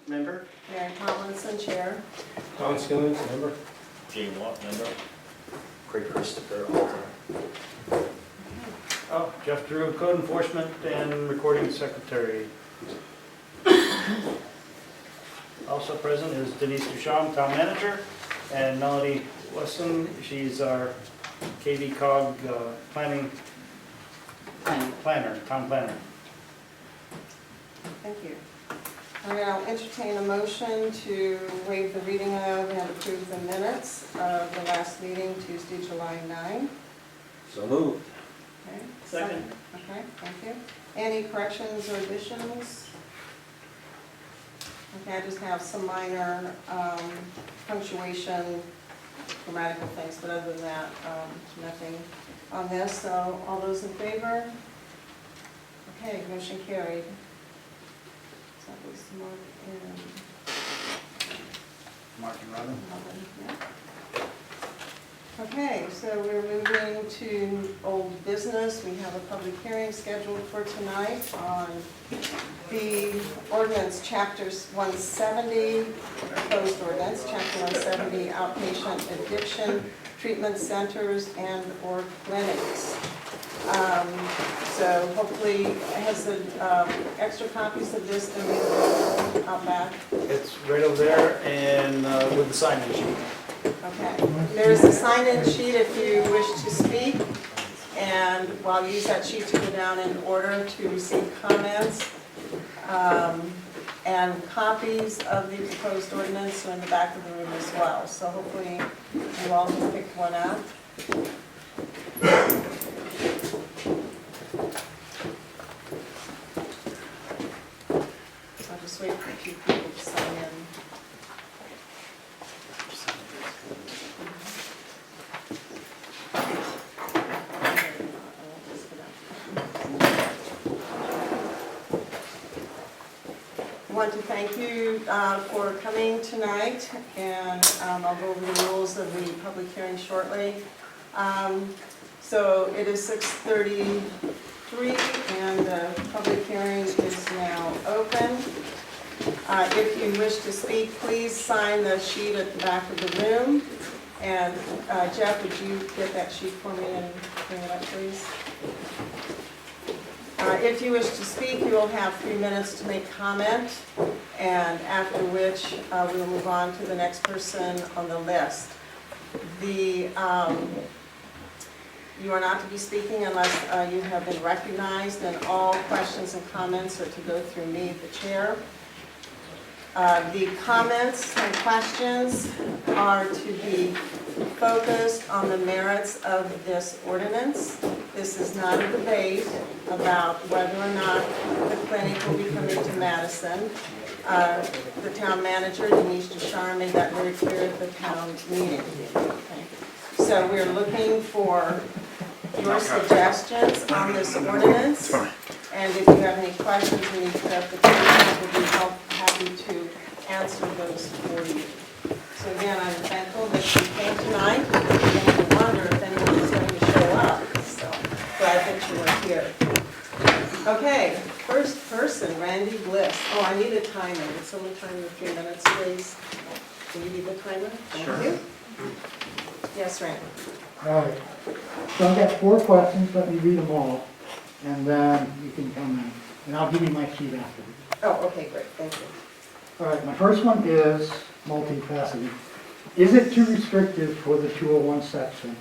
member. Mary Tomlinson, chair. Don Skillings, member. Gene Watt, member. Craig Christopher, alternate. Oh, Jeff Drew, code enforcement and recording secretary. Also present is Denise Duchamp, town manager, and Melody Wesson, she's our KV cog planner, town planner. Thank you. All right, I'll entertain a motion to waive the reading of and approve the minutes of the last meeting, Tuesday, July 9. So moved. Okay. Second. Okay, thank you. Any corrections or additions? Okay, I just have some minor punctuation, grammatical things, but other than that, nothing on this. So all those in favor? Okay, motion carried. So that was Mark Mark and Robin. and Robin, yeah. Okay, so we're moving to old business. We have a public hearing scheduled for tonight on the ordinance, chapters 170, proposed ordinance, chapter 170, outpatient addiction treatment centers and or clinics. So hopefully, has the extra copies of this been made available out back? It's right over there and with the sign-in sheet. Okay, there is a sign-in sheet if you wish to speak, and I'll use that sheet to go down in order to receive comments. And copies of the proposed ordinance are in the back of the room as well, so hopefully you all can pick one up. I'll just wait for a few people to sign in. I want to thank you for coming tonight, and I'll go over the rules of the public hearing shortly. So it is 6:33 and the public hearing is now open. If you wish to speak, please sign the sheet at the back of the room. And Jeff, would you get that sheet for me and bring it up, please? If you wish to speak, you will have 3 minutes to make comment, and after which we will move on to the next person on the list. You are not to be speaking unless you have been recognized, and all questions and comments are to go through me, the chair. The comments and questions are to be focused on the merits of this ordinance. This is not a debate about whether or not the clinic will be coming to Madison. The town manager, Denise Duchamp, made that very clear at the town meeting. Okay. So we're looking for your suggestions on this ordinance. And if you have any questions, any clarifications, we'll be happy to answer those for you. So again, I'm thankful that you came tonight. I wonder if anyone is going to show up. So glad that you were here. Okay, first person, Randy Bliss. Oh, I need a timer. Would someone time the 3 minutes, please? Can you be the timer? Thank you. Yes, Randy. All right, so I've got 4 questions, let me read them all, and then you can come in, and I'll give you my sheet afterwards. Oh, okay, great, thank you. All right, my first one is multifaceted. Is it too restrictive for the 201 section?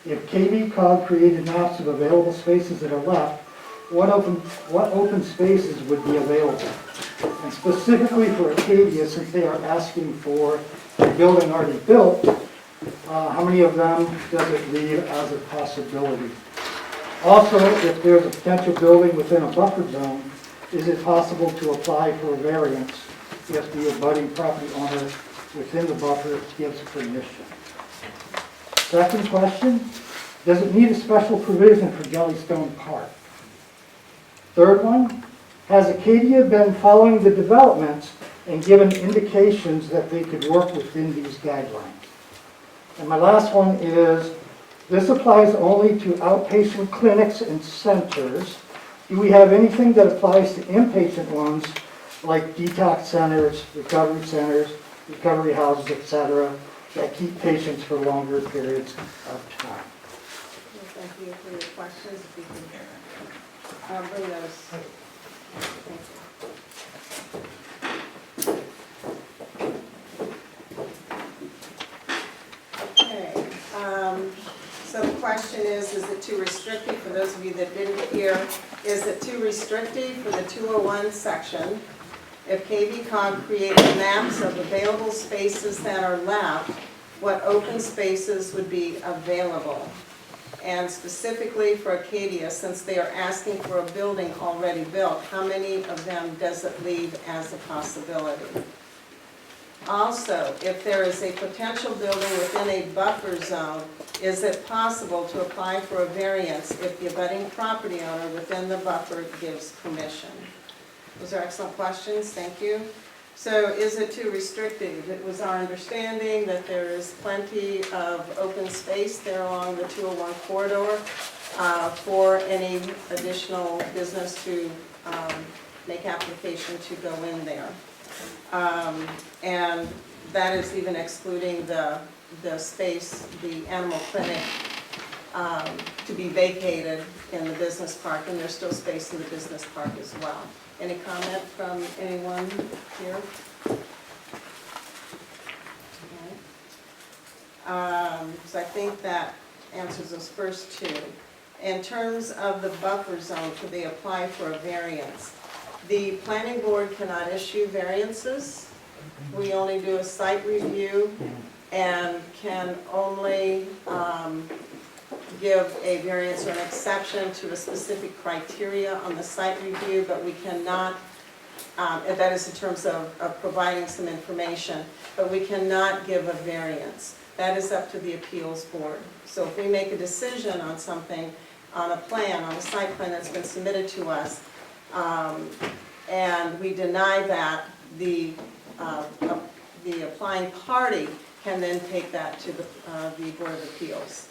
If KV cog created maps of available spaces that are left, what open spaces would be available? And specifically for Acadia, since they are asking for a building already built, how many of them does it leave as a possibility? Also, if there's a potential building within a buffer zone, is it possible to apply for a variance if the abutting property owner within the buffer gives permission? Second question, does it need a special provision for Jellystone Park? Third one, has Acadia been following the developments and given indications that they could work within these guidelines? And my last one is, this applies only to outpatient clinics and centers. Do we have anything that applies to inpatient ones like detox centers, recovery houses, etc., that keep patients for longer periods of time. Thank you for your questions. If you can bring those. Thank you. Okay. So the question is it too restrictive? For those of you that didn't hear, is it too restrictive for the 201 section if KV Cog created maps of available spaces that are left, what open spaces would be available? And specifically for Acadia, since they are asking for a building already built, how many of them does it leave as a possibility? Also, if there is a potential building within a buffer zone, is it possible to apply for a variance if the abutting property owner within the buffer gives permission? Those are excellent questions, thank you. So is it too restrictive? It was our understanding that there is plenty of open space there along the 201 corridor for any additional business to make application to go in there. And that is even excluding the space, the animal clinic, to be vacated in the business park, and there's still space in the business park as well. Any comment from anyone here? So I think that answers those first two. In terms of the buffer zone, could they apply for a variance? The planning board cannot issue variances. We only do a site review and can only give a variance or an exception to a specific criteria on the site review, but we cannot, and that is in terms of providing some information, but we cannot give a variance. That is up to the appeals board. So if we make a decision on something, on a plan, on a site plan that's been submitted to us, and we deny that, the applying party can then take that to the Board of Appeals,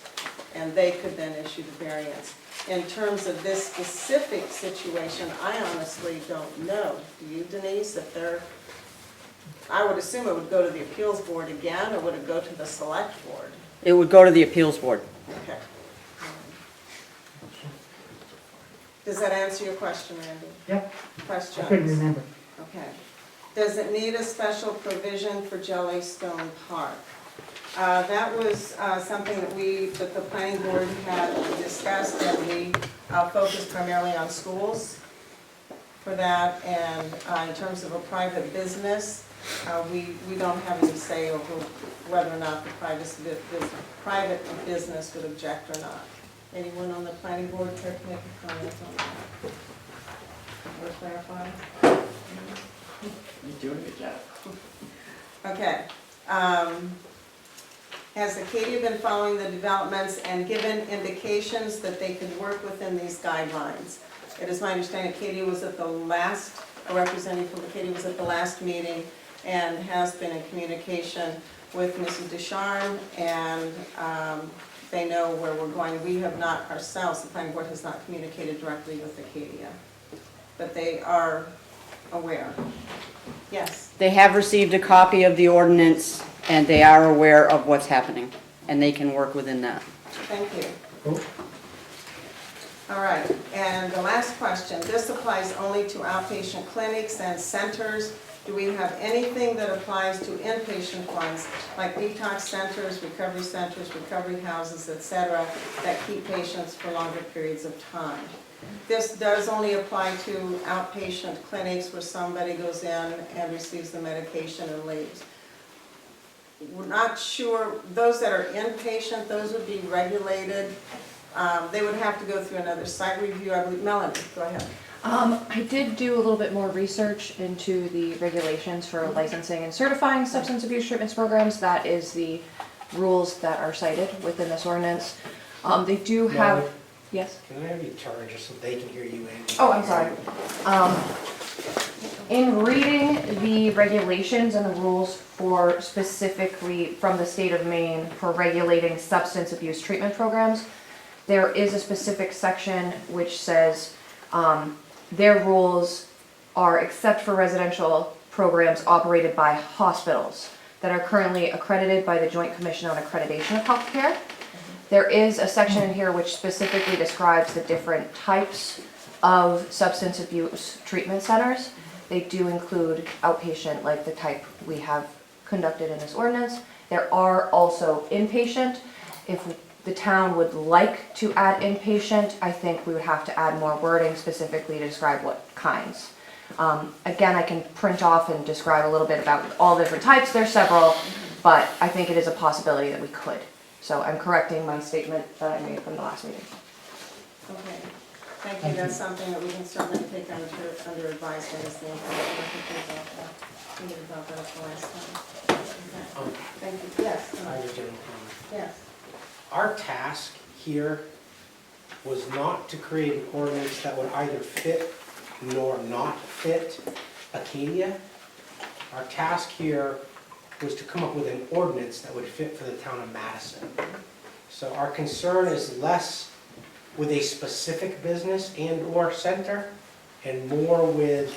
and they could then issue the variance. In terms of this specific situation, I honestly don't know. Do you, Denise, if they're, I would assume it would go to the appeals board again, or would it go to the select board? It would go to the appeals board. Okay. Does that answer your question, Randy? Yep, Questions? I couldn't remember. Okay. Does it need a special provision for Jellystone Park? That was something that the planning board had discussed, and we focused primarily on schools for that. And in terms of a private business, we don't have any say over whether or not the private business would object or not. Anyone on the planning board care to make a comment on that? Or clarify? You're doing a good job. Okay. Has Acadia been following the developments and given indications that they could work within these guidelines? It is my understanding Acadia was at the last, a representative from Acadia was at the last meeting and has been in communication with Mrs. Descharnes, and they know where we're going. We have not ourselves, the planning board has not communicated directly with Acadia, but they are aware. Yes? They have received a copy of the ordinance, and they are aware of what's happening, and they can work within that. Thank you. Cool. All right, and the last question, this applies only to outpatient clinics and centers. Do we have anything that applies to inpatient ones, like detox centers, recovery houses, etc., that keep patients for longer periods of time? This does only apply to outpatient clinics where somebody goes in and receives the medication and leaves. We're not sure, those that are inpatient, those would be regulated. They would have to go through another site review, I believe. Melanie, go ahead. I did do a little bit more research into the regulations for licensing and certifying substance abuse treatment programs. That is the rules that are cited within this ordinance. They do have, Molly? yes? Can I have you turn just so they can hear you, Andy? Oh, I'm sorry. In reading the regulations and the rules for specifically from the state of Maine for regulating substance abuse treatment programs, there is a specific section which says their rules are except for residential programs operated by hospitals that are currently accredited by the Joint Commission on Accreditation of Healthcare. There is a section in here which specifically describes the different types of substance abuse treatment centers. They do include outpatient, like the type we have conducted in this ordinance. There are also inpatient. If the town would like to add inpatient, I think we would have to add more wording specifically to describe what kinds. Again, I can print off and describe a little bit about all the different types. There's several, but I think it is a possibility that we could. So I'm correcting my statement that I made from the last meeting. Okay, thank you. That's something that we can certainly take under advisement as the information. I think we talked about that the last time. Okay. Thank you. Yes. I just didn't comment. Yes. Our task here was not to create an ordinance that would either fit nor not fit Acadia. Our task here was to come up with an ordinance that would fit for the town of Madison. So our concern is less with a specific business and/or center, and more with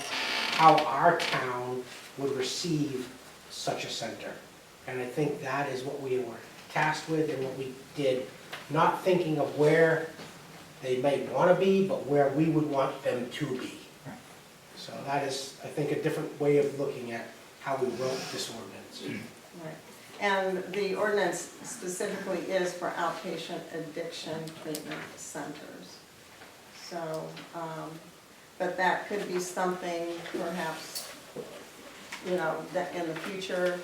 how our town would receive such a center. And I think that is what we were tasked with and what we did, not thinking of where they might want to be, but where we would want them to be. So that is, I think, a different way of looking at how we wrote this ordinance. Right. And the ordinance specifically is for outpatient addiction treatment centers. So, but that could be something perhaps, you know, that in the future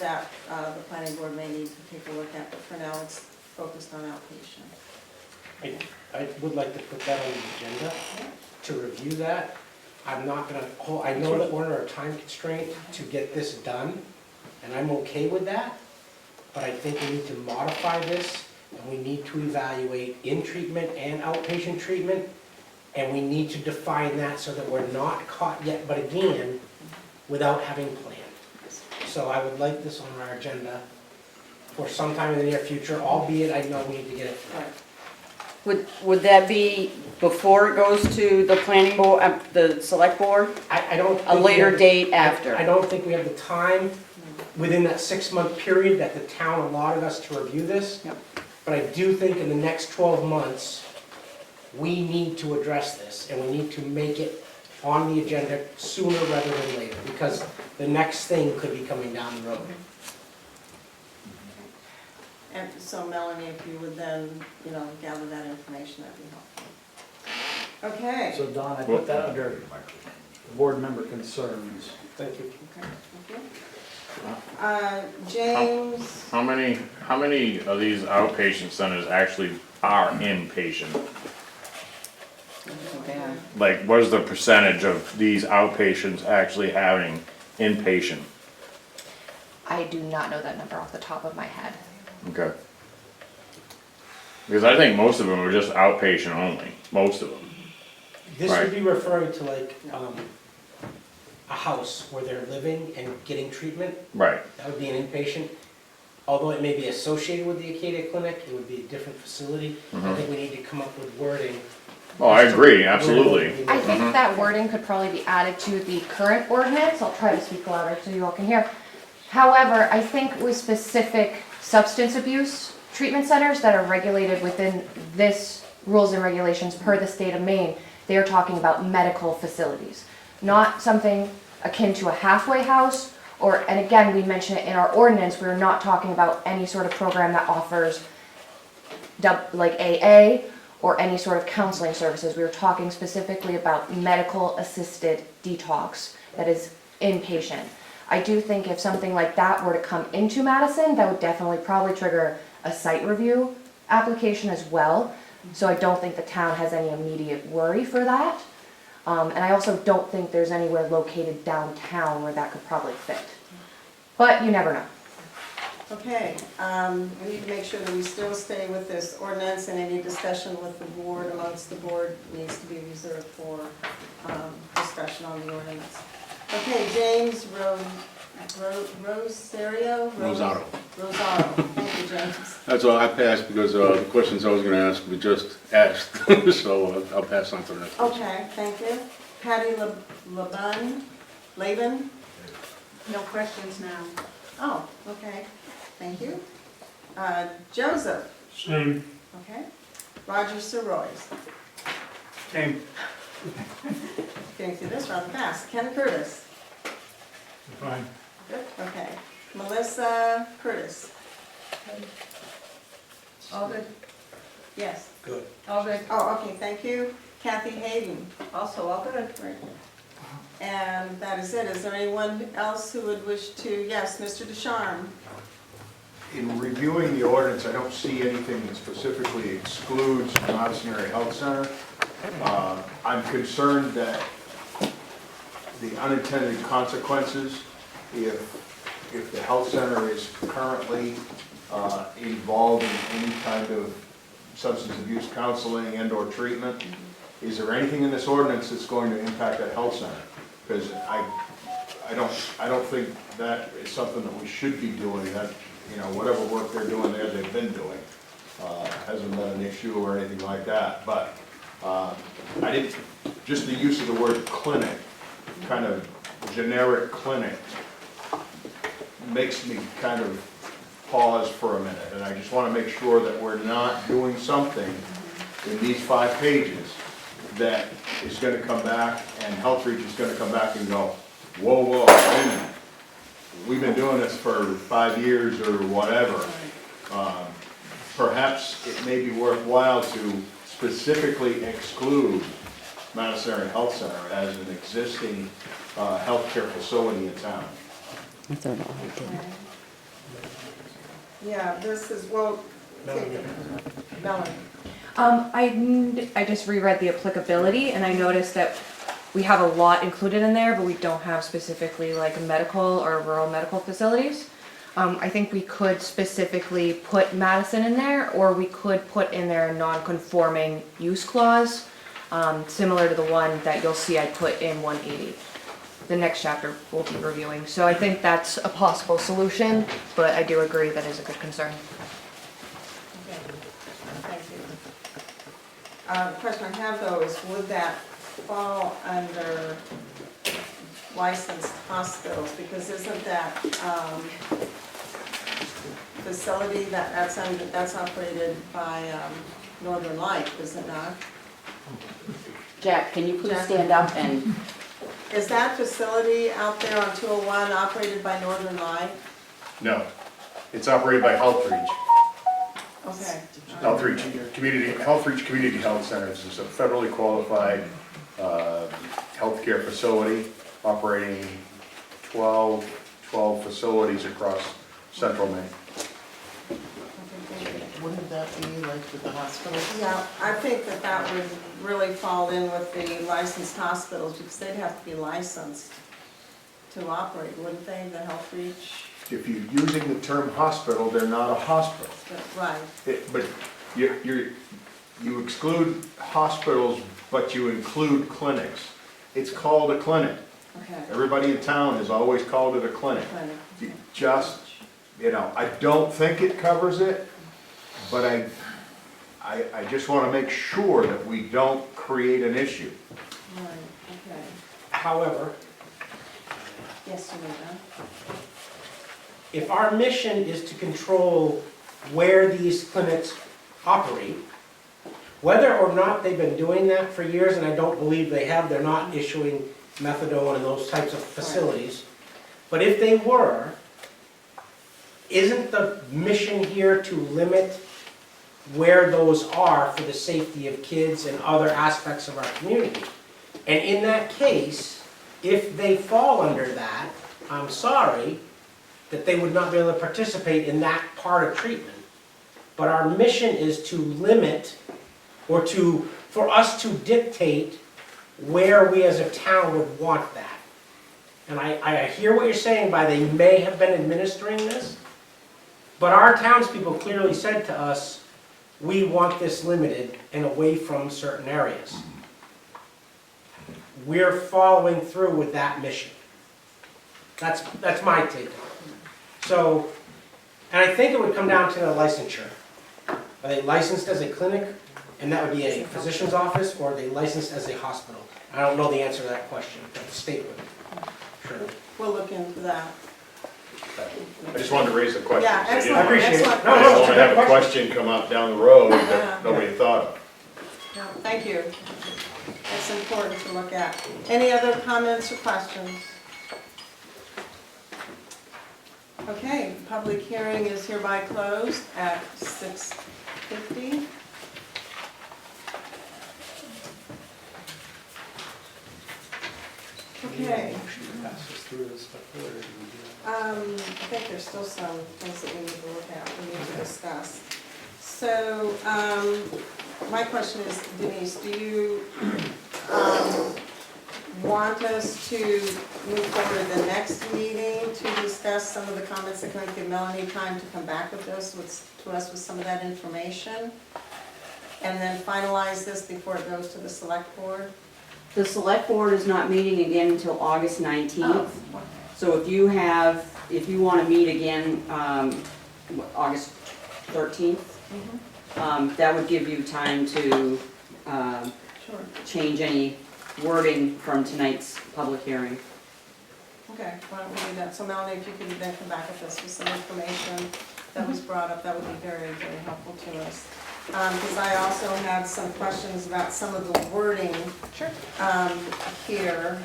that the planning board may need to take a look at, but for now it's focused on outpatient. I would like to put that on the agenda to review that. I'm not gonna, I know that we're under a time constraint to get this done, and I'm okay with that, but I think we need to modify this, and we need to evaluate in-treatment and outpatient treatment, and we need to define that so that we're not caught yet, but again, without having planned. So I would like this on our agenda for sometime in the near future, albeit I know we need to get it Right. Would that be before it goes to the planning board, the select board? I don't. A later date after? I don't think we have the time within that 6-month period that the town allotted us to review this. Yep. But I do think in the next 12 months, we need to address this, and we need to make it on the agenda sooner rather than later, because the next thing could be coming down the road. And so Melanie, if you would then, you know, gather that information, that'd be helpful. Okay. So Don, I put that under board member concerns. Thank you. Okay, thank you. James, How many of these outpatient centers actually are inpatient? Yeah. Like, what is the percentage of these outpatients actually having inpatient? I do not know that number off the top of my head. Okay. Because I think most of them are just outpatient only, most of them. This would Right. be referring to like a house where they're living and getting treatment. Right. That would be an inpatient. Although it may be associated with the Acadia Clinic, it would be a different facility. I think we need to come up with wording. Oh, I agree, absolutely. I think that wording could probably be added to the current ordinance. I'll try to speak louder so you all can hear. However, I think with specific substance abuse treatment centers that are regulated within this rules and regulations per the state of Maine, they are talking about medical facilities, not something akin to a halfway house, or, and again, we mention it in our ordinance, we're not talking about any sort of program that offers like AA or any sort of counseling services. We were talking specifically about medical assisted detox that is inpatient. I do think if something like that were to come into Madison, that would definitely probably trigger a site review application as well. So I don't think the town has any immediate worry for that. And I also don't think there's anywhere located downtown where that could probably fit. But you never know. okay, we need to make sure that we still stay with this ordinance, and any discussion with the board, amongst the board, needs to be reserved for discussion on the ordinance. Okay, James Rosario? Rosado. Rosado, thank you, James. That's all I passed because the questions I was going to ask were just asked, so I'll pass on to the next person. Okay, thank you. Patty Laban? No questions now. Oh, okay, thank you. Joseph? Same. Okay. Roger Sirois? Same. Getting through this rather fast. Ken Curtis? Fine. Good, okay. Melissa Curtis? All good? Yes. Good. All good. Oh, okay, thank you. Kathy Hayden? Also all good. Great. And that is it. Is there anyone else who would wish to, yes, Mr. Ducharme? In reviewing the ordinance, I don't see anything that specifically excludes Madison Area Health Center. I'm concerned that the unintended consequences, if the health center is currently involved in any kind of substance abuse counseling and/or treatment, is there anything in this ordinance that's going to impact that health center? Because I don't think that is something that we should be doing. That, you know, whatever work they're doing there, they've been doing. Hasn't been an issue or anything like that. But I didn't, just the use of the word clinic, kind of generic clinic, makes me kind of pause for a minute. And I just want to make sure that we're not doing something in these 5 pages that is going to come back, and Health Reach is going to come back and go, whoa, whoa, wait a minute. We've been doing this for 5 years or whatever. Perhaps it may be worthwhile to specifically exclude Madison Area Health Center as an existing healthcare facility in town. I thought all I did. Yeah, this is, well, Melanie. I just reread the applicability and I noticed that we have a lot included in there, but we don't have specifically like medical or rural medical facilities. I think we could specifically put Madison in there, or we could put in there a non-conforming use clause, similar to the one that you'll see I put in 180. The next chapter we'll be reviewing. So I think that's a possible solution, but I do agree that is a good concern. Okay, thank you. The question I have though is, would that fall under licensed hospitals? Because isn't that facility that's operated by Northern Light, is it not? Jack, can you please stand up and, Is that facility out there on 201 operated by Northern Light? No, it's operated by Health Reach. Okay. Health Reach Community Health Centers is a federally qualified healthcare facility operating 12 facilities across central Maine. Wouldn't that be like with the hospitals? Yeah, I think that would really fall in with the licensed hospitals, because they'd have to be licensed to operate, wouldn't they, the Health Reach? If you're using the term hospital, they're not a hospital. Right. But you exclude hospitals, but you include clinics. It's called a clinic. Okay. Everybody in town has always called it a clinic. Clinic. You just, I don't think it covers it, but I just want to make sure that we don't create an issue. Right, okay. However, Yes, Samantha? if our mission is to control where these clinics operate, whether or not they've been doing that for years, and I don't believe they have, they're not issuing methadone in those types of facilities, but if they were, isn't the mission here to limit where those are for the safety of kids and other aspects of our community? And in that case, if they fall under that, I'm sorry that they would not be able to participate in that part of treatment. But our mission is to limit, or for us to dictate where we as a town would want that. And I hear what you're saying by they may have been administering this, but our townspeople clearly said to us, we want this limited and away from certain areas. We're following through with that mission. That's my take on it. So, and I think it would come down to the licensure. Are they licensed as a clinic And that would be a physician's office, or are they licensed as a hospital? I don't know the answer to that question, but the state would. Sure. We'll look into that. I just wanted to raise a question. Yeah, so you excellent, didn't- appreciate it. excellent. No, I no, didn't it's a want to good have a question. question come up down the road Yeah. that nobody thought of. No, thank you. It's important to look at. Any other comments or questions? Okay, public hearing is hereby closed at 6:50. Okay, Pass this through this stuff forward, or do we do that? I think there's still some things that we need to look at, we need to discuss. So, my question is, Denise, do you want us to move forward to the next meeting to discuss some of the comments that can give Melanie time to come back with us, to us with some of that information? And then finalize this before it goes to the select board? The select board is not meeting again until August 19th. So if you want to meet again, August 13th, that would give you time to Sure. change any wording from tonight's public hearing. Okay, why don't we do that? So Melanie, if you could then come back with us with some information that was brought up, that would be very, very helpful to us. Because I also had some questions about some of the wording Sure. here.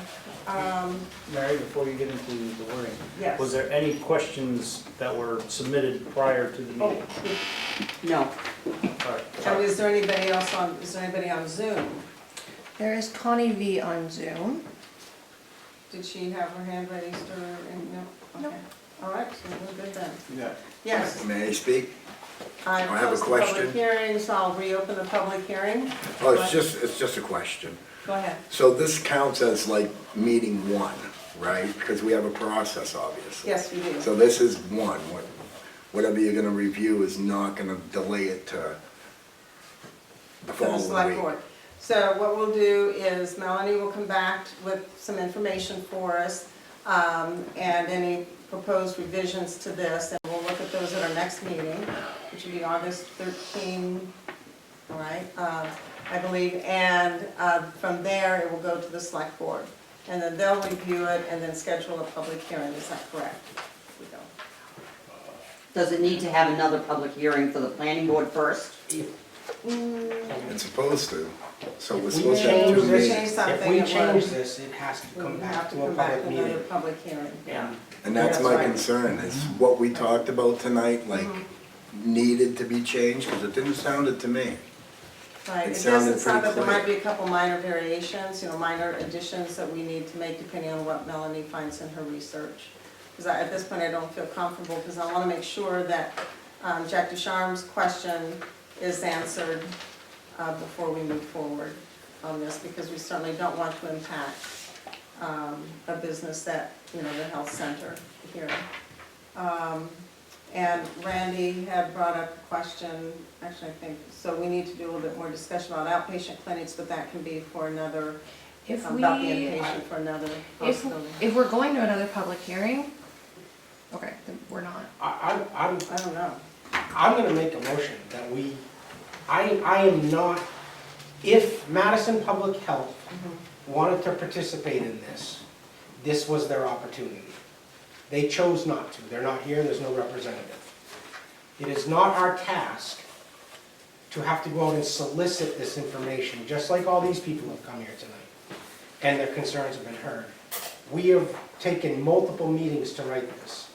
Mary, before you get into the wording, Yes. was there any questions that were submitted prior to the Oh, meeting? No. All right. and is there anybody else on, is there anybody on Zoom? There is Connie V on Zoom. Did she have her hand raised or, no? Okay. All right, so we're good then. Yeah. Yes, May I speak? I have a closed the public question. hearing, so I'll reopen the public hearing. Oh, it's just a question. Go ahead. So this counts as like meeting one, right? Because we have a process, obviously. Yes, we do. So this is one. Whatever you're gonna review is not gonna delay it to the For the following select week. board. So what we'll do is Melanie will come back with some information for us, and any proposed revisions to this, and we'll look at those at our next meeting, which will be August 13, all right, I believe, and from there, it will go to the select board. And then they'll review it and then schedule a public hearing, is that correct? We go. Does it need to have another public hearing for the planning board first? It's supposed to. So we're If we supposed to have change two this- meetings. something, If we it change would. this, it has to come We back have to a come back public to another meeting. public hearing, yeah. And that's That's my right. concern, is what we talked about tonight, like, needed to be changed, because it didn't sound it to me. Right, It it sounded doesn't sound pretty that there might clear. be a couple minor variations, minor additions that we need to make depending on what Melanie finds in her research. Because at this point, I don't feel comfortable, because I want to make sure that Jack Ducharme's question is answered before we move forward on this, because we certainly don't want to impact a business that, the health center here. And Randy had brought up a question, actually, I think, so we need to do a little bit more discussion about outpatient clinics, but that can be for another, If about the we, inpatient for another if, hospital. if we're going to another public hearing, okay, then we're not. I'm I don't know. gonna make a motion that I am not, if Madison Public Health wanted to participate in this was their opportunity. They chose not to, they're not here, there's no representative. It is not our task to have to go out and solicit this information, just like all these people have come here tonight, and their concerns have been heard. We have taken multiple meetings to write this,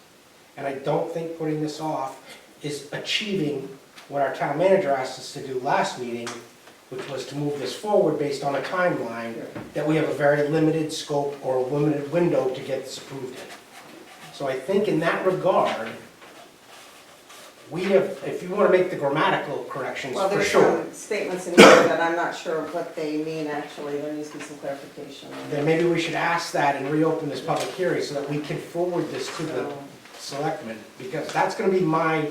and I don't think putting this off is achieving what our town manager asked us to do last meeting, which was to move this forward based on a timeline that we have a very limited scope or a limited window to get this approved in. So I think in that regard, we have, if you want to make the grammatical corrections, Well, for there's sure. some statements in here that I'm not sure what they mean, actually, there needs to be some clarification on Then maybe we should ask that and reopen this public hearing so that we can forward this to the selectmen, because that's going to be my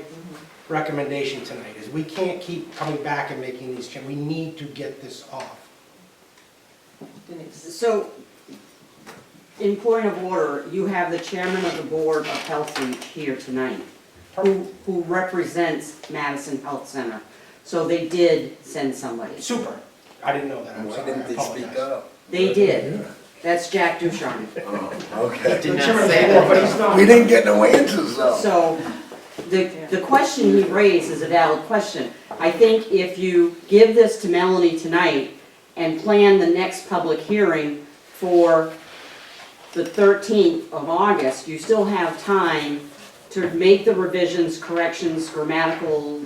recommendation tonight, is we can't keep coming back and making these changes. We need to get this off. Denise. So, in point of order, you have the chairman of the Board of Health Reach here tonight, who represents Madison Health Center. So they did send somebody. Super. I didn't know that. I'm Why sorry. didn't I they speak apologize. up? They did. That's Jack Ducharme. Oh, okay. The chairman of the board, but he's not. We didn't get no answers though. So, the question he raised is a valid question. I think if you give this to Melanie tonight and plan the next public hearing for the 13th of August, you still have time to make the revisions, corrections, grammatical,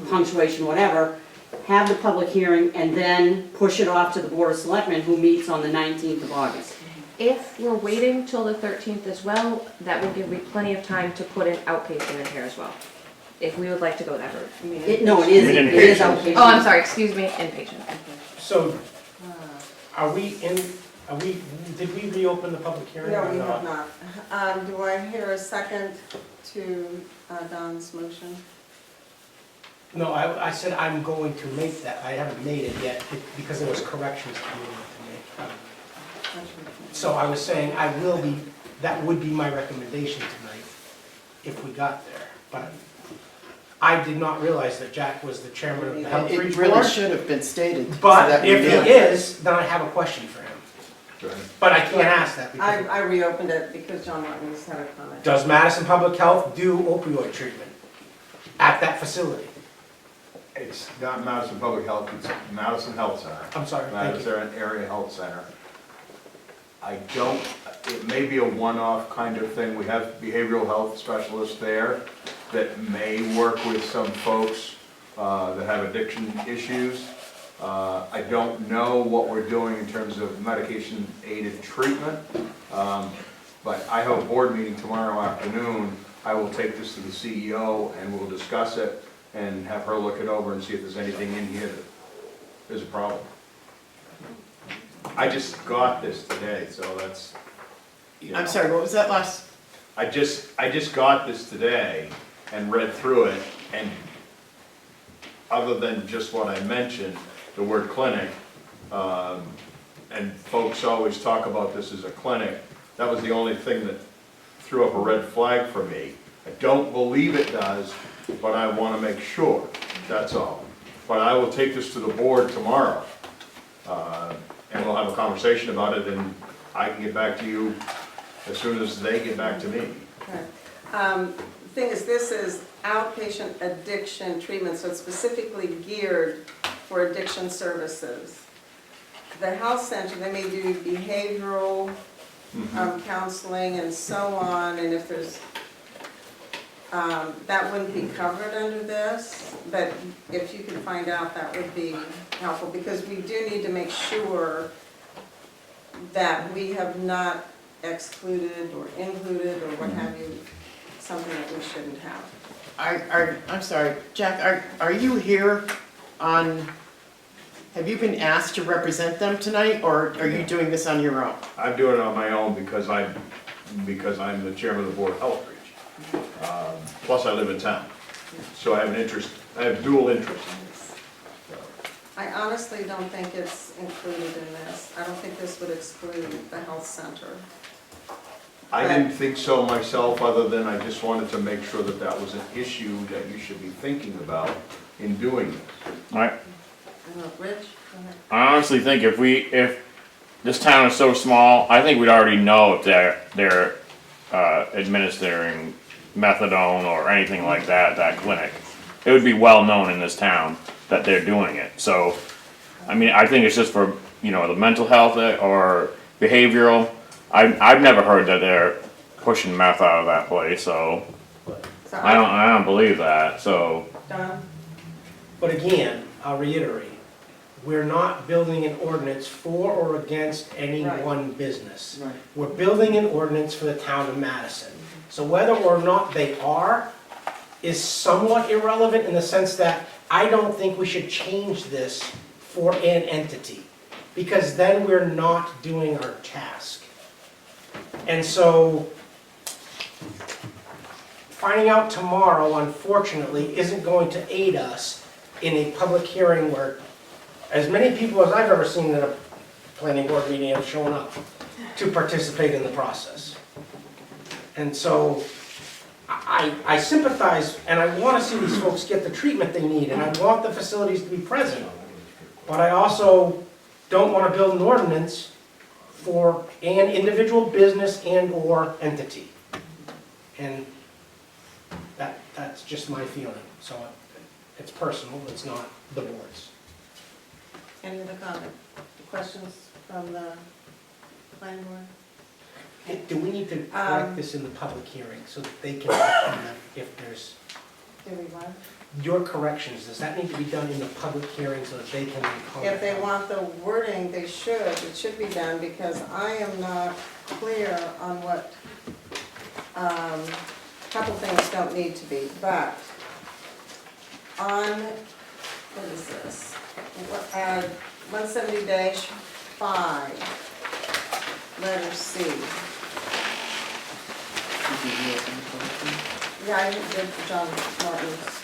punctuation, whatever, have the public hearing, and then push it off to the Board of Selectmen, who meets on the 19th of August. If we're waiting till the 13th as well, that will give me plenty of time to put an outpatient in here as well, if we would like to go that route. No, it is Inpatient. outpatient. Oh, I'm sorry, excuse me, inpatient. So, did we reopen the public hearing No, or we have not? not. Do I hear a second to Don's motion? No, I said I'm going to make that. I haven't made it yet because there was corrections to make. So I was saying I will be, that would be my recommendation tonight if we got there. But I did not realize that Jack was the chairman of the Health Reach It really Board. should have been stated. so But that we if knew. he is, then I have a question for him. But I can't ask that because, I reopened it because John Martin's had a comment. does Madison Public Health do opioid treatment at that facility? It's not Madison Public Health, it's Madison Health Center. I'm sorry, thank you. Madison Area Health Center. I don't, it may be a one-off kind of thing. We have behavioral health specialists there that may work with some folks that have addiction issues. I don't know what we're doing in terms of medication-aided treatment, but I have a board meeting tomorrow afternoon. I will take this to the CEO and we'll discuss it and have her look it over and see if there's anything in here that is a problem. I just got this today, so that's, you know. I'm sorry, what was that last? I just got this today and read through it, and other than just what I mentioned, the word clinic, and folks always talk about this as a clinic, that was the only thing that threw up a red flag for me. I don't believe it does, but I want to make sure, that's all. But I will take this to the board tomorrow, and we'll have a conversation about it, and I can get back to you as soon as they get back to me. Okay. Thing is, this is outpatient addiction treatment, so it's specifically geared for addiction services. The health center, they may do behavioral counseling and so on, and if there's, that wouldn't be covered under this, but if you can find out, that would be helpful, because we do need to make sure that we have not excluded or included or what have you, something that we shouldn't have. I'm sorry, Jack, are you here on, have you been asked to represent them tonight, or are you doing this on your own? I'm doing it on my own because I'm the chairman of the Board of Health Reach. Plus I live in town, so I have an interest, I have dual interest. I honestly don't think it's included in this. I don't think this would exclude the health center. I didn't think so myself, other than I just wanted to make sure that that was an issue that you should be thinking about in doing this. I I don't know, Rich? Go ahead. I honestly think if this town is so small, I think we'd already know if they're administering methadone or anything like that clinic. It would be well known in this town that they're doing it. So, I mean, I think it's just for, you know, the mental health or behavioral. I've never heard that they're pushing meth out of that place, so So I don't believe that, so. Don? But again, I'll reiterate, we're not building an ordinance for or against any Right. one business. Right. We're building an ordinance for the town of Madison. So whether or not they are is somewhat irrelevant in the sense that I don't think we should change this for an entity, because then we're not doing our task. And so finding out tomorrow, unfortunately, isn't going to aid us in a public hearing where as many people as I've ever seen at a planning board meeting have shown up to participate in the process. And so I sympathize and I want to see these folks get the treatment they need and I want the facilities to be present. But I also don't want to build an ordinance for an individual business and/or entity. And that's just my feeling. So it's personal, it's not the board's. Any other comment, questions from the planning board? Do we need to correct this in the public hearing so that they can comment if there's, Do we want? your corrections, does that need to be done in the public hearing so that they can comment? If they want the wording, they should, it should be done, because I am not clear on what, a couple things don't need to be, but on, what is this? 170-5, letter C. Yeah, I did for John Martin's.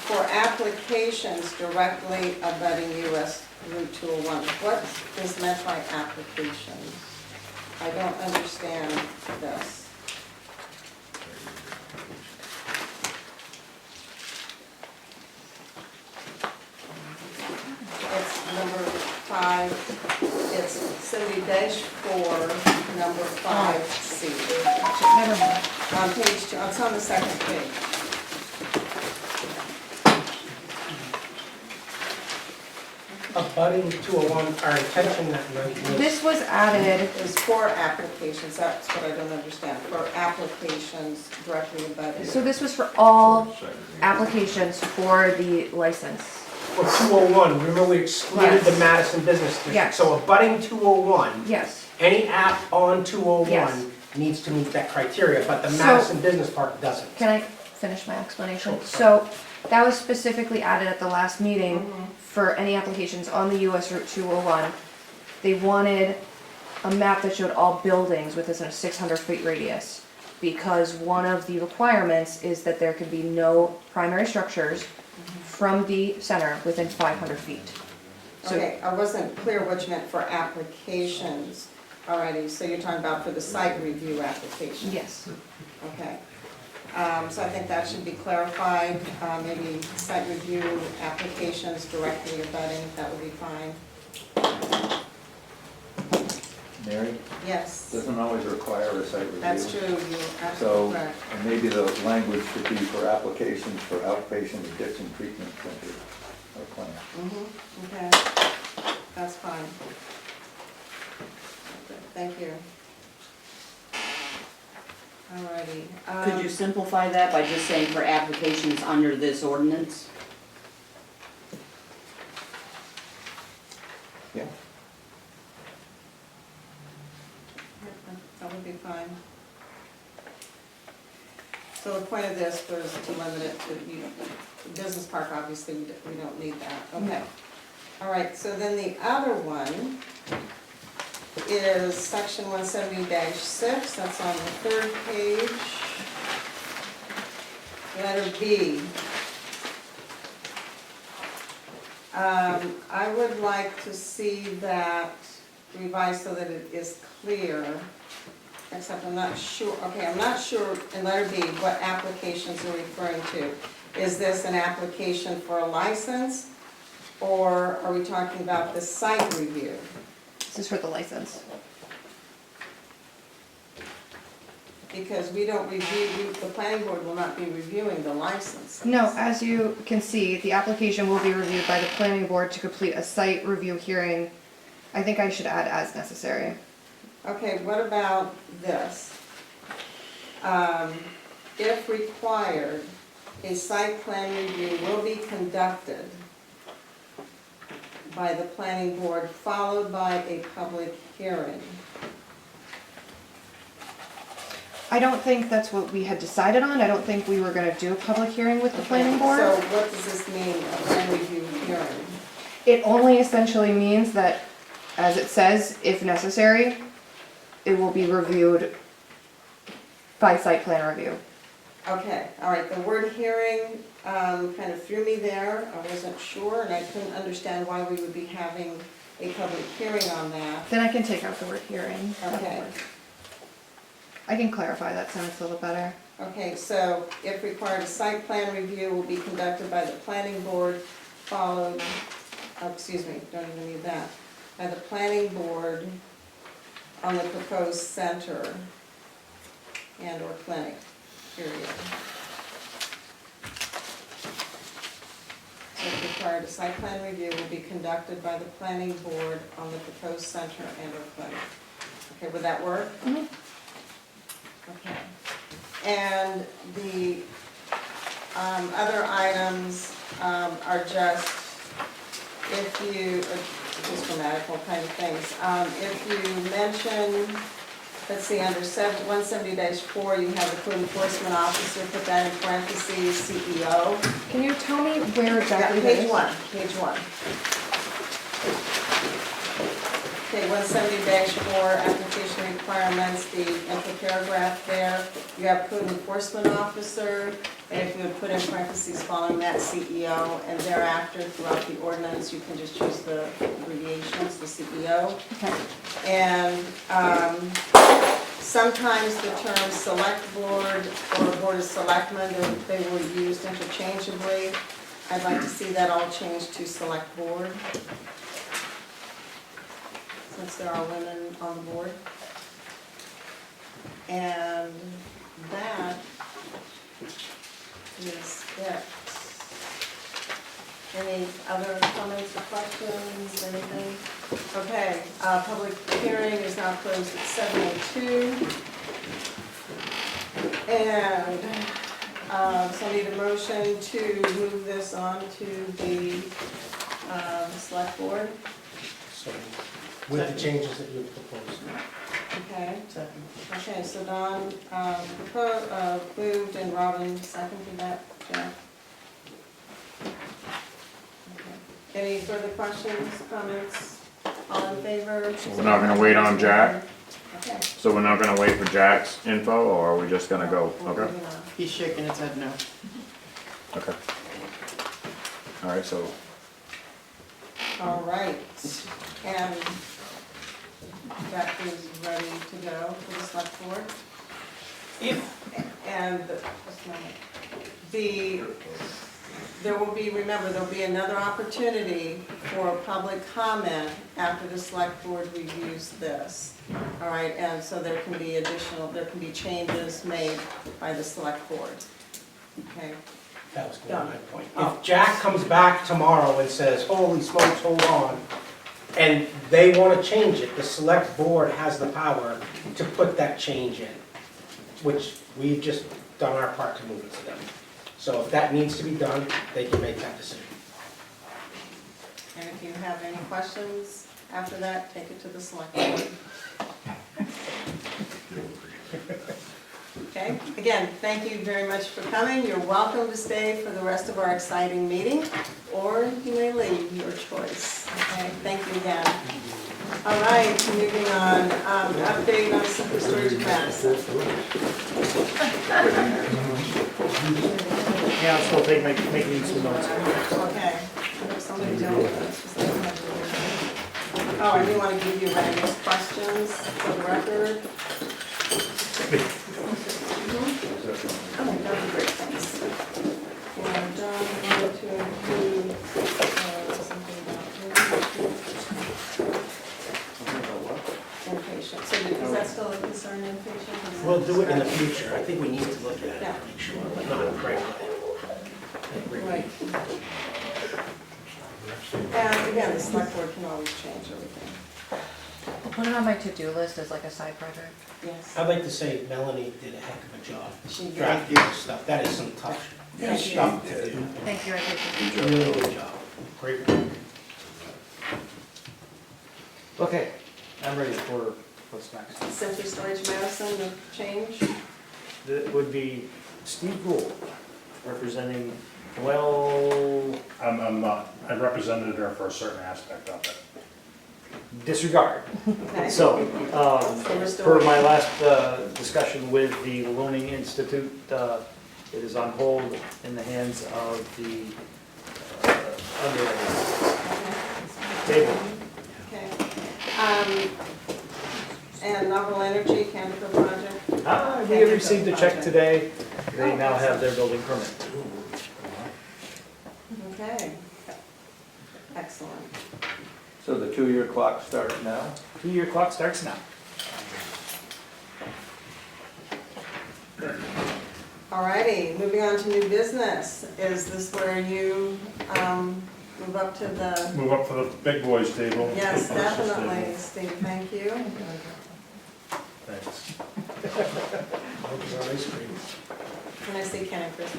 For applications directly abutting US Route 201, what is meant by applications? I don't understand this. It's number 5, it's 70-4, number 5C. Never mind. On page 2, it's on the second page. Abutting 201, our intention that night was. This was added, It's for applications, that's what I don't understand, for applications directly abutting. so this was for all applications for the license. For 201, remember we excluded the Yes. Madison Business District? Yes. So abutting 201, Yes. any app on 201 Yes. needs to meet that criteria, but the So- Madison Business Park doesn't. Can I finish my explanation? Sure. So that was specifically added at the last meeting for any applications on the US Route 201. They wanted a map that showed all buildings within a 600-foot radius, because one of the requirements is that there can be no primary structures from the center within 500 feet. So Okay, I wasn't clear what you meant for applications already, so you're talking about for the site review application? yes. Okay. So I think that should be clarified, maybe site review applications directly abutting, that would be fine. Mary, Yes, doesn't always require a site review. that's true, you're So, absolutely correct. and maybe the language should be for applications for outpatient addiction treatment center or clinic. Okay, that's fine. Thank you. Alrighty. Could you simplify that by just saying for applications under this ordinance? Yeah. That would be fine. So the point of this was to limit it to, the business park, obviously, we don't need that, okay. All right, so then the other one is section 170-6, that's on the third page. Letter B. I would like to see that revised so that it is clear, except I'm not sure, okay, I'm not sure in letter B what applications are referring to. Is this an application for a license, or are we talking about the site review? This is for the license. Because we don't review, the planning board will not be reviewing the license. No, as you can see, the application will be reviewed by the planning board to complete a site review hearing. I think I should add as necessary. Okay, what about this? If required, a site plan review will be conducted by the planning board, followed by a public hearing. I don't think that's what we had decided on. I don't think we were gonna do a public hearing with the planning board. So what does this mean, a plan review hearing? It only essentially means that, as it says, if necessary, it will be reviewed by site plan review. Okay, all right, the word hearing kind of threw me there. I wasn't sure, and I couldn't understand why we would be having a public hearing on that. Then I can take out the word hearing. Okay. I can clarify that sentence a little better. Okay, so if required, a site plan review will be conducted by the planning board followed, oh, excuse me, don't even need that, by the planning board on the proposed center and/or clinic, period. So if required, a site plan review will be conducted by the planning board on the proposed center and/or clinic. Okay, would that work? Mhm. Okay. And the other items are just, if you, just grammatical kind of things. If you mention, let's see, under 170-4, you have the code enforcement officer, put that in parentheses, CEO. Can you tell me where Yeah, exactly that page is? one, page one. Okay, 170-4, application requirements, the intro paragraph there, you have code enforcement officer, and if you would put in parentheses following that CEO, and thereafter throughout the ordinance, you can just choose the abbreviations, the CEO. Okay. And sometimes the term select board or board of selectmen, they were used interchangeably. I'd like to see that all changed to select board, since there are women on the board. And that is it. Any other comments or questions, anything? Okay, public hearing is now closed at 7:02. And so I need a motion to move this on to the select board. So, with the changes that you proposed. Okay. Okay, so Don moved and Robin seconded that, Jeff. Okay. Any further questions, comments? All in favor? So we're not gonna wait on Jack? Okay. So we're not gonna wait for Jack's info, or are we just gonna go? We're Okay, moving on. He's shaking his head no. okay. All right, so All right, and Jack is ready to go for the select board. And just a minute. There will be, remember, there'll be another opportunity for public comment after the select board reviews this. All right, and so there can be changes made by the select board. Okay, That was going to be my point. Oh. If Jack comes back tomorrow and says, holy smokes, hold on, and they want to change it, the select board has the power to put that change in, which we've just done our part to move it to them. So if that needs to be done, they can make that decision. and if you have any questions after that, take it to the select board. Okay, again, thank you very much for coming. You're welcome to stay for the rest of our exciting meeting, or you may leave, your choice. Okay, thank you again. All right, moving on, update on Simple Storage of Madison. Yeah, I'm still making some notes. Okay. Somebody don't. Oh, I do want to give you Randy's questions for the record. Oh, that would be great, thanks. And John wanted to include something about inpatient. So is that still a concern, inpatient? We'll do it in the future. I think we need to look at it Yeah. and make sure, but not right away. Right. And again, the select board can always change everything. I'll put it on my to-do list as like a side project. Yes. I'd like to say Melanie did a heck of a job. She did. Drafting this stuff, that is some tough Thank you. stuff to do. Thank you, I appreciate it. Really good job. Great work. Okay, I'm ready for what's next. Simply Storage Madison, the change. That would be Steve Gould, representing, well, I'm not, I represented her for a certain aspect of it. disregard. Okay. So, So for my last discussion with the Learning Institute, it is on hold in the hands of the underwriters. Table. Okay. And Novel Energy, Canada project. We have received a check today. They now have their building permit. Okay. Excellent. So the 2-year clock starts now? 2-year clock starts now. Alrighty, moving on to new business. Is this where you move up to the, Move up for the big boys table. yes, definitely, Steve, thank you. Thanks. And I see Ken and Chris,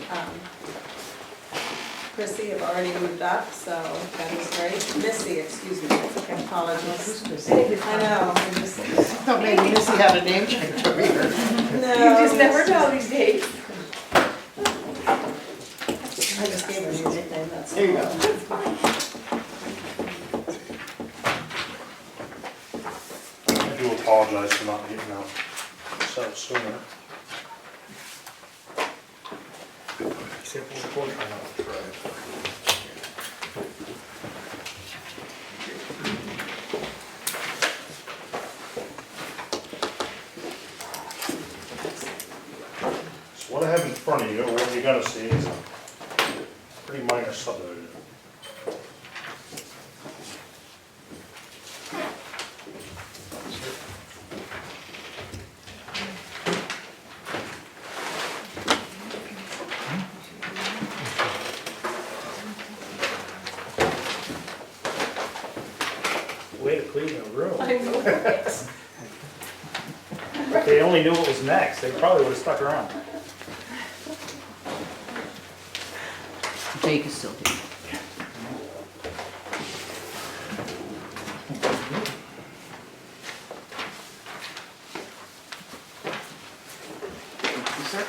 Chrissy have already moved up, so that is great. Missy, excuse me, apologies. I know, I just, I thought maybe Missy had a name change over here. no. You just never know these days. I just gave her a new nickname, that's. There you go. I do apologize for not getting out so sooner. So what I have in front of you, or what you're gonna see is a pretty minor subdivision. Way to clean the room. I know. If they only knew what was next, they probably would have stuck around. Jake is still here. Thank you, sir.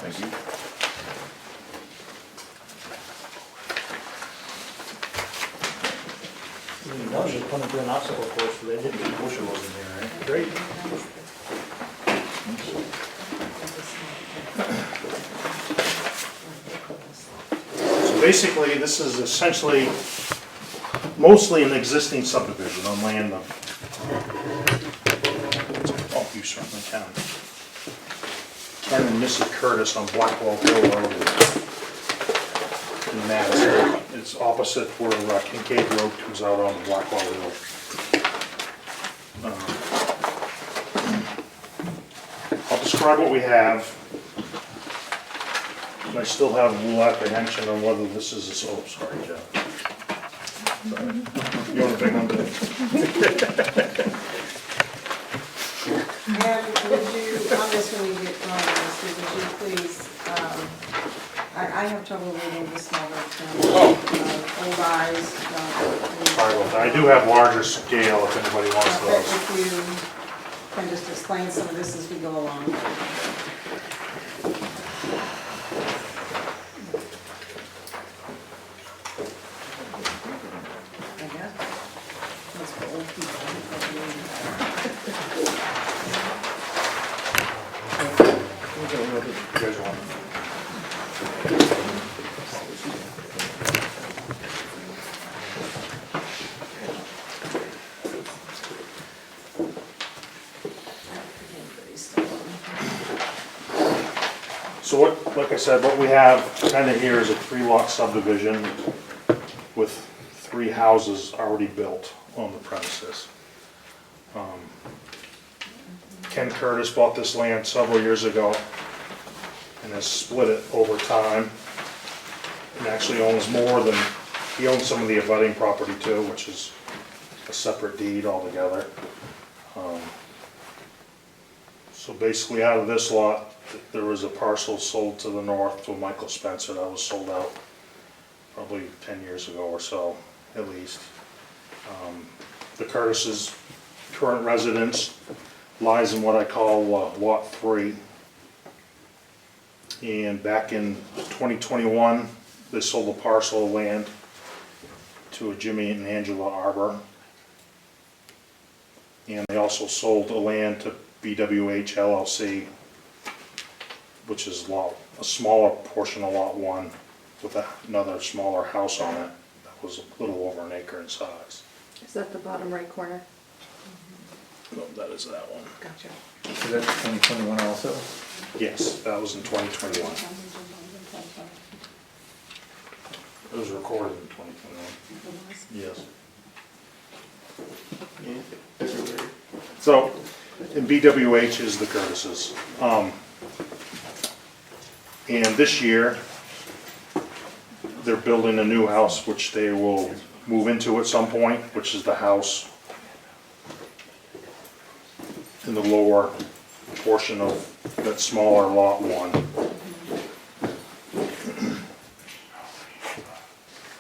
Thank you. No, you put them through an obstacle course, so they didn't. Bush wasn't here, right? Great. So basically, this is essentially mostly an existing subdivision on land of, oh, you certainly can. Ken and Mrs. Curtis on Blackwell Hill Road in Madison. It's opposite where Kincaid Road comes out on Blackwell Hill. I'll describe what we have. And I still have a little apprehension on whether this is, oh, sorry, Jeff. Sorry. You want a big one, Dave? And would you, on this when you get going, Steve, would you please, I have trouble reading the smaller terms. Old eyes, Sorry about that. I do have larger scale if anybody wants But those. if you can just explain some of this as we go along. I guess. That's for old people. You guys want? So what, like I said, what we have kind of here is a 3-lot subdivision with 3 houses already built on the premises. Ken Curtis bought this land several years ago and has split it over time. And actually owns more than, he owns some of the abutting property too, which is a separate deed altogether. So basically out of this lot, there was a parcel sold to the north to Michael Spencer that was sold out probably 10 years ago or so, at least. The Curtis's current residence lies in what I call Lot 3. And back in 2021, they sold a parcel of land to a Jimmy and Angela Arbor. And they also sold the land to BWH LLC, which is a smaller portion of Lot 1. with another smaller house on it that was a little over an acre in size. Is that the bottom right corner? No, that is that one. Gotcha. So that's 2021 also? Yes, that was in 2021. It was recorded in 2021. Yes. So, in BWH is the Curtises. And this year, they're building a new house, which they will move into at some point, which is the house in the lower portion of that smaller lot 1.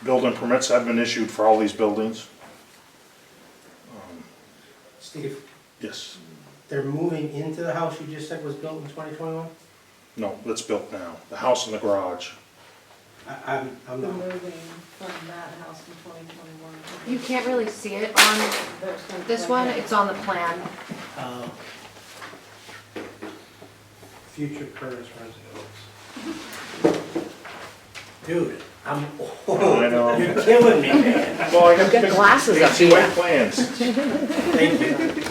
Building permits have been issued for all these buildings. Steve, Yes, they're moving into the house you just said was built in 2021? no, that's built now, the house in the garage. I'm not. Moving from that house in 2021. You can't really see it on this one, it's on the plan. Future Curtis residence. Dude, I'm old. I know. You're killing me, man. Well, I got Get glasses up fancy here. white plans. Thank you.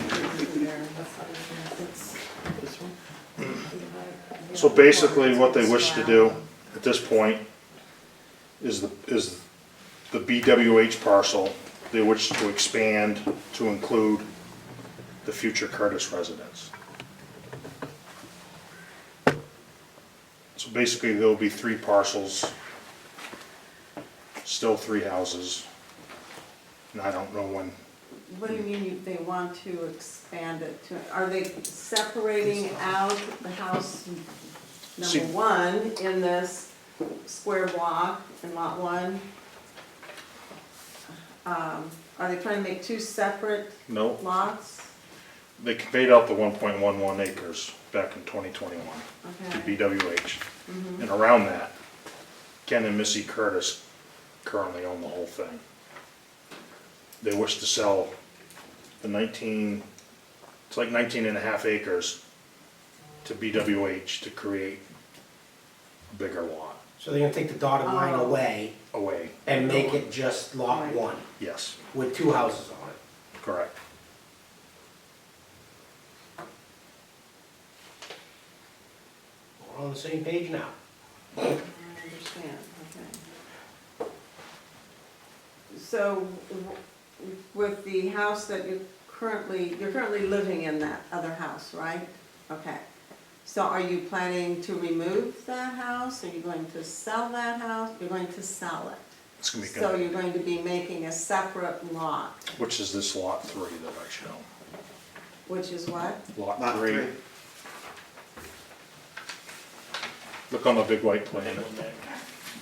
So basically, what they wish to do at this point is the BWH parcel, they wish to expand to include the future Curtis residence. So basically, there'll be 3 parcels, still 3 houses, and I don't know when. What do you mean they want to expand it to, are they separating out the house See- number 1 in this square block in lot 1? Are they trying to make 2 separate No, lots? they conveyed out the 1.11 acres back in 2021 to Okay. BWH. And around that, Ken and Missy Curtis currently own the whole thing. They wish to sell the 19, it's like 19 and a half acres to BWH to create a bigger lot So they're gonna take the dotted line Oh. away away. and make it just lot Right. 1 Yes, with 2 houses on it. correct. We're on the same page now. I understand, okay. So with the house that you're currently living in that other house, right? Okay. So are you planning to remove that house? Are you going to sell that house? You're going to sell it. It's gonna be So good, you're going to be making a separate lot, which is this lot 3 that I show. which is what? Lot Lot 3. three. Look on the big white plan.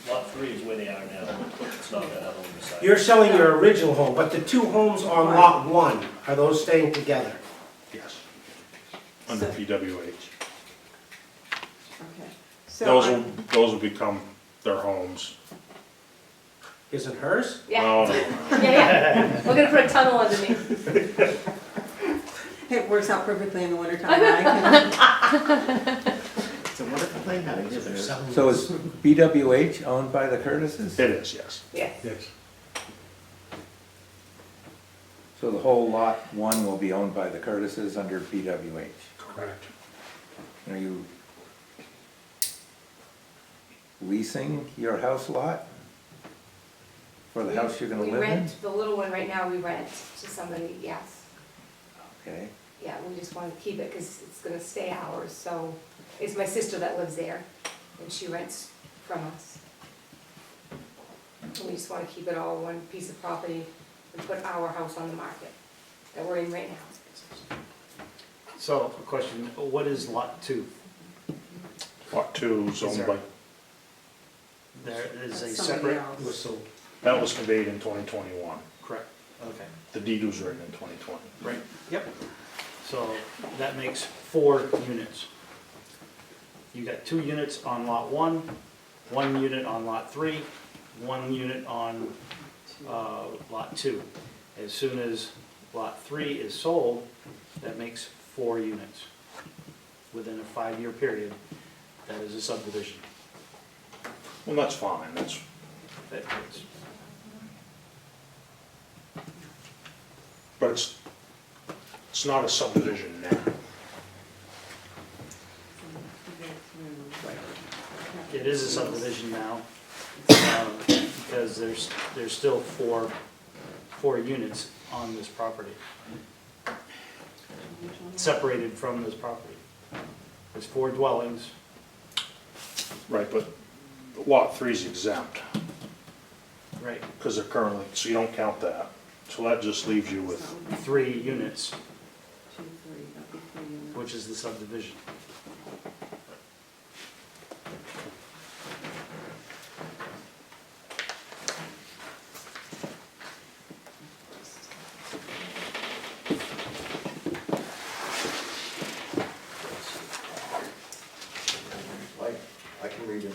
Lot 3 is where they are now. It's not that other one beside. You're selling your original home, but the 2 homes on lot 1, are those staying together? Yes. Under So- PWH. Okay. So Those will become their homes. Is it hers? Oh, no. Yeah. We're gonna put a tunnel underneath. it works out perfectly in the wintertime, right? It's a wonderful thing having They're visitors. selling So is BWH owned by the Curtises? It is, yes. Yes. So the whole lot 1 will be owned by the Curtises under BWH? Correct. Are you leasing your house lot? For the house you're gonna We live in? rent, the little one right now, we rent to somebody, yes. Okay, Yeah, we just want to keep it because it's gonna stay ours, so it's my sister that lives there, and she rents from us. And we just want to keep it all one piece of property and put our house on the market that we're in right now. So, a question, what is lot 2? Lot 2 is owned by, There is a That's somebody separate, else. was sold. that was conveyed in 2021. correct, okay. The deed was written in 2020. Right, yep. So that makes 4 units. You got 2 units on lot 1, 1 unit on lot 3, 1 unit on lot 2. As soon as lot 3 is sold, that makes 4 units. Within a 5-year period, that is a subdivision. Well, that's fine, that's, It's- but it's not a subdivision now. It is a subdivision now, because there's still four units on this property, separated from this property. There's 4 dwellings. Right, but lot 3 is exempt, Right. because they're currently, so you don't count that. So that just leaves you with, 3 units, 2, 3, that'd be 3 units. which is the subdivision. I can read it.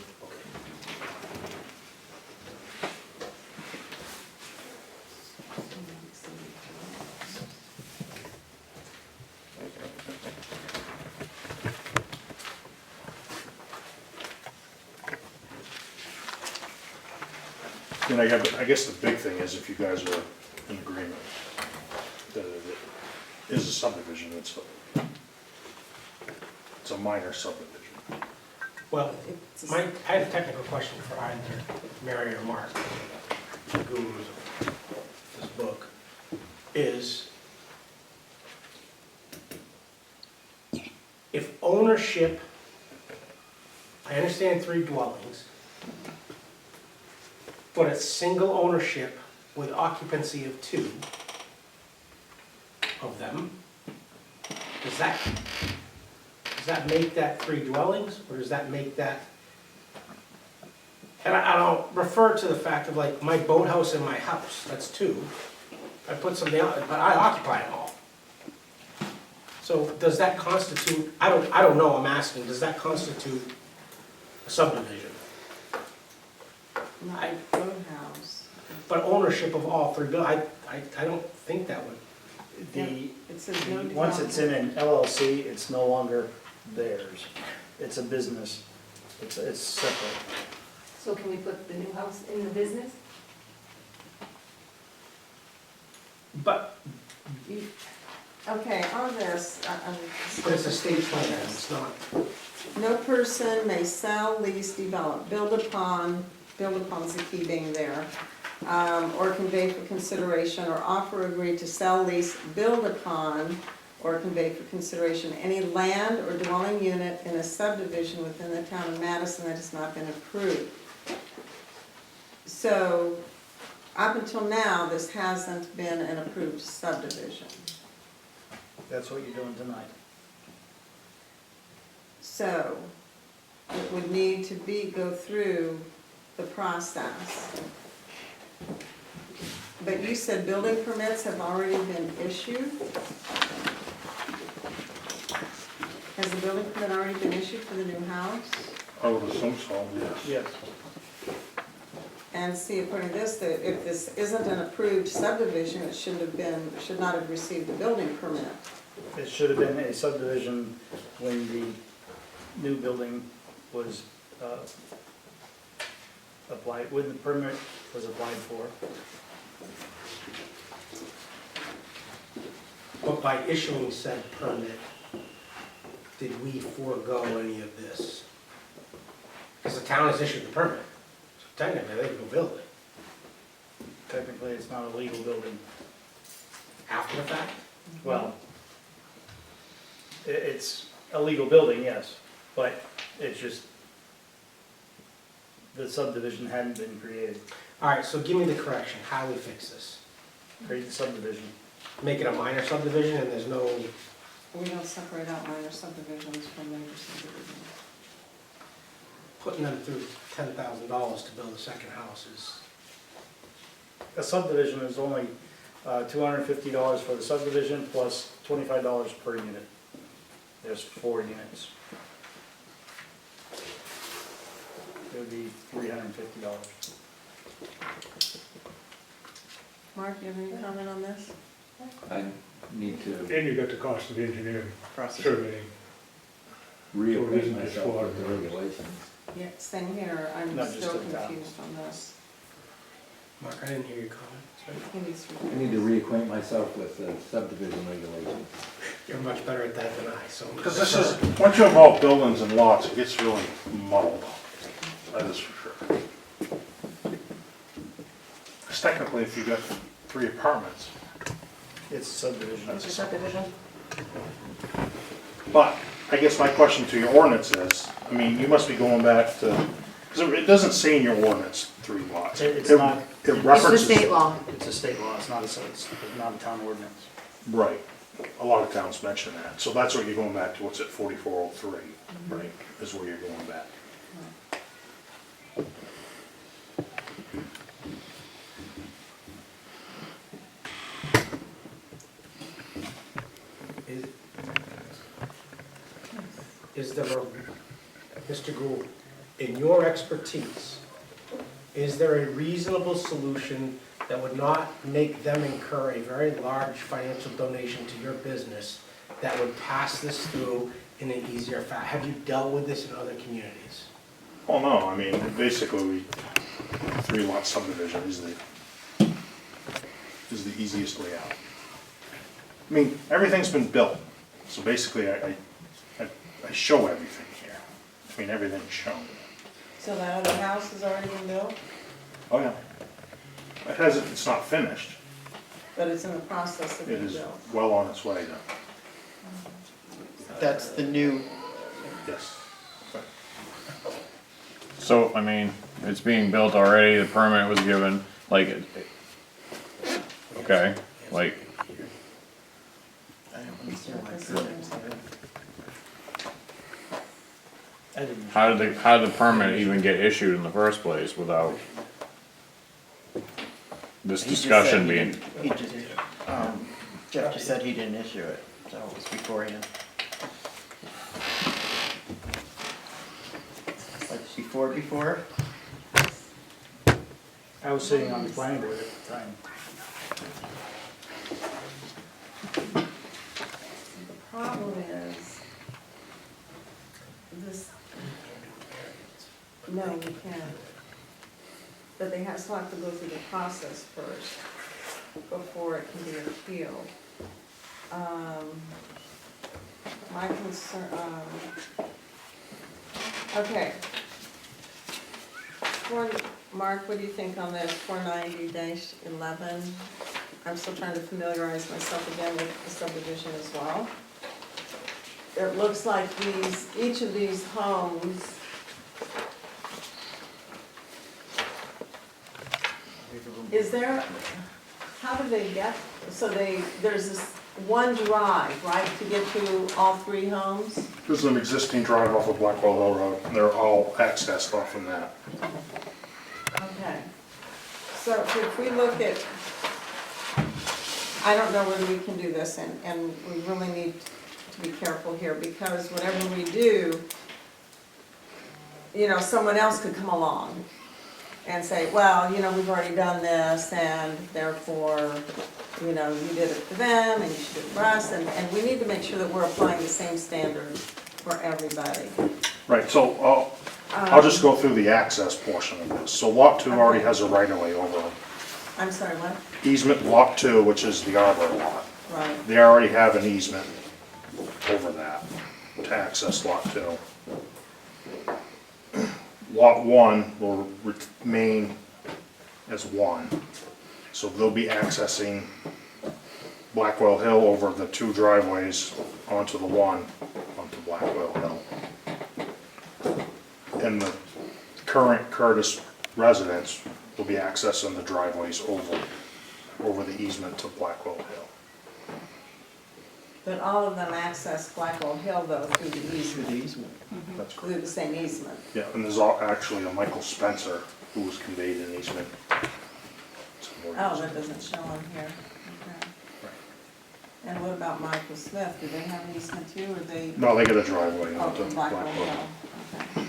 and I guess the big thing is if you guys are in agreement that it is a subdivision, it's a minor subdivision. Well, I have a technical question for either Mary or Mark, the gurus of this book, is if ownership, I understand 3 dwellings, but it's single ownership with occupancy of 2 of them, does that make that 3 dwellings, or does that make that? And I'll refer to the fact of like my boathouse and my house, that's 2. I put something out, but I occupy them all. So does that constitute, I don't know, I'm asking, does that constitute a subdivision? My boathouse. But ownership of all 3 buildings, I don't think that would. It says no Once it's in an LLC, it's no longer theirs. It's a business. It's separate. So can we put the new house in the business? But, Okay, on this, but it's a state plan, it's not. no person may sell, lease, develop, build upon is the key being there, or convey for consideration, or offer, agree to sell, lease, build upon, or convey for consideration any land or dwelling unit in a subdivision within the town of Madison that has not been approved. So, up until now, this hasn't been an approved subdivision. That's what you're doing tonight. So, it would need to go through the process. But you said building permits have already been issued? Has the building permit already been issued for the new house? I would assume so, yes. Yes. And see, according to this, that if this isn't an approved subdivision, it should not have received a building permit. It should have been a subdivision when the new building was applied, when the permit was applied for. But by issuing said permit, did we forego any of this? Because the town has issued the permit, so technically they can go build it. Technically, it's not a legal building. After the fact? Well, it's a legal building, yes, but it's just, the subdivision hadn't been created. All right, so give me the correction, how we fix this? Create the subdivision. Make it a minor subdivision and there's no, We don't separate out minor subdivisions from major subdivisions. putting them through $10,000 to build a second house is, A subdivision is only $250 for the subdivision plus $25 per unit. There's 4 units. It would be $350. Mark, you have any comment on this? I need to And you got the cost of engineering, Process. surveying. reacquaint reason to myself explore with the it. regulations. Yeah, same here, I'm Not just still the town. confused on this. Mark, I didn't hear your comment. Sorry. He needs to- I need to reacquaint myself with the subdivision regulations. You're much better at that than I, so. Because this is, once you involve buildings and lots, it gets really muddled. That is for sure. Because technically, if you got 3 apartments, It's subdivision. It's a subdivision. but I guess my question to your ordinance is, I mean, you must be going back to, because it doesn't say in your ordinance 3 lots. It's It- not- It It's the references. state law. It's a state law, it's not a town ordinance. Right. A lot of towns mention that. So that's what you're going back to, what's it, 4403, right, is where you're going back. Is there a, Mr. Gould, in your expertise, is there a reasonable solution that would not make them incur a very large financial donation to your business that would pass this through in an easier fashion? Have you dealt with this in other communities? Well, no, I mean, basically, 3-lot subdivision is the easiest way out. I mean, everything's been built, so basically I show everything here. I mean, everything's shown. So that other house has already been built, Oh, yeah. It hasn't, it's not finished. but it's in the process of It being is built. well on its way, That's the new, yes. So, I mean, it's being built already, the permit was given, like, okay, like, I didn't. how did the permit even get issued in the first place without this discussion being? he just, Jeff just said he didn't issue it, so it was beforehand. Like before? I was sitting on the planning board at the time. The problem is, this, no, we can't. But they still have to go through the process first, before it can be appealed. My concern, okay. Mark, what do you think on this, 490-11? I'm still trying to familiarize myself again with the subdivision as well. It looks like each of these homes is there, how do they get, so there's this one drive, right, to get to all 3 homes? There's an existing drive off of Blackwell Hill Road, and they're all accessed off from that. Okay. So if we look at, I don't know whether we can do this, and we really need to be careful here, because whatever we do, someone else could come along and say, well, we've already done this, and therefore, you did it for them, and you should do it for us, and we need to make sure that we're applying the same standard for everybody. Right, so I'll just go through the access portion of this. So lot 2 already has a right-of-way over I'm sorry, what? easement, lot 2, which is the Arbor lot. Right. They already have an easement over that to access lot 2. Lot 1 will remain as 1, so they'll be accessing Blackwell Hill over the 2 driveways onto the 1, onto Blackwell Hill. And the current Curtis residents will be accessing the driveways over the easement to Blackwell Hill. But all of them access Blackwell Hill though through the Through easement, the easement. That's through correct. the same easement. Yeah, and there's actually a Michael Spencer who was conveyed an easement. Oh, that doesn't show on here. Okay. And what about Michael Smith? Do they have an easement too, or they? No, they get a driveway Oh, onto from Blackwell Blackwell. Hill, okay.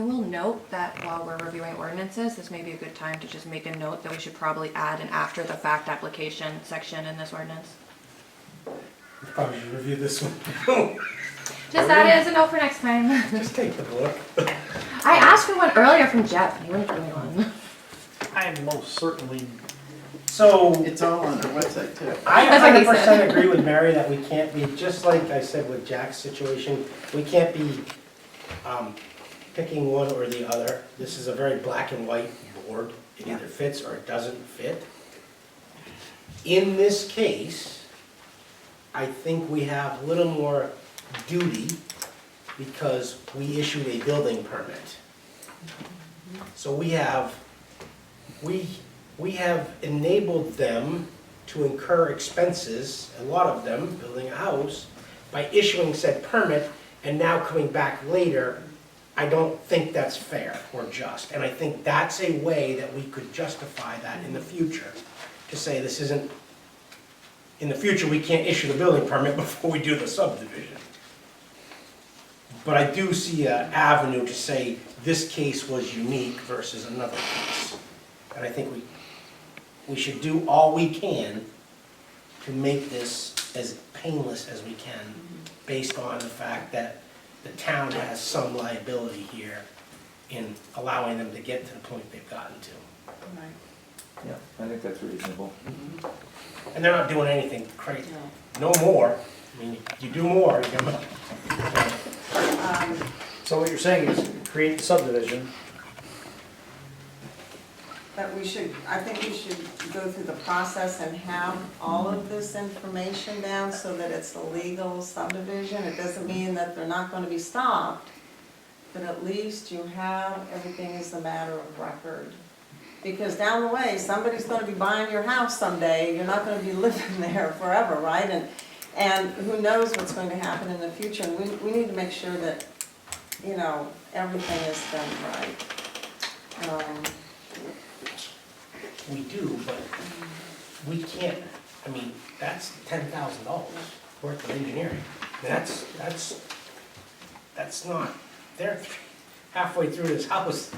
will note that while we're reviewing ordinances, this may be a good time to just make a note that we should probably add an after the fact application section in this ordinance. Probably should review this one. Just add it as a note for next time. Just take the look. I asked for one earlier from Jeff, and he wouldn't give me one. I most certainly, So, It's all on our website too. I That's what he said. 100% agree with Mary that we can't be, just like I said with Jack's situation, we can't be picking one or the other. This is a very black and white board. It either fits or it doesn't fit. In this case, I think we have a little more duty because we issued a building permit. So we have enabled them to incur expenses, a lot of them, building a house, by issuing said permit and now coming back later. I don't think that's fair or just. And I think that's a way that we could justify that in the future, to say this isn't, in the future, we can't issue the building permit before we do the subdivision. But I do see an avenue to say this case was unique versus another case. And I think we should do all we can to make this as painless as we can, based on the fact that the town has some liability here in allowing them to get to the point they've gotten to. Yeah, I think that's reasonable. And they're not doing anything crazy, no more. I mean, you do more, you're gonna. so what you're saying is create the subdivision. That we should, I think we should go through the process and have all of this information down so that it's a legal subdivision. It doesn't mean that they're not gonna be stopped, but at least you have everything as a matter of record. Because down the way, somebody's gonna be buying your house someday, you're not gonna be living there forever, right? And who knows what's going to happen in the future, and we need to make sure that, you know, everything is done right. We do, but we can't, I mean, that's $10,000 worth of engineering. That's not, they're halfway through this house,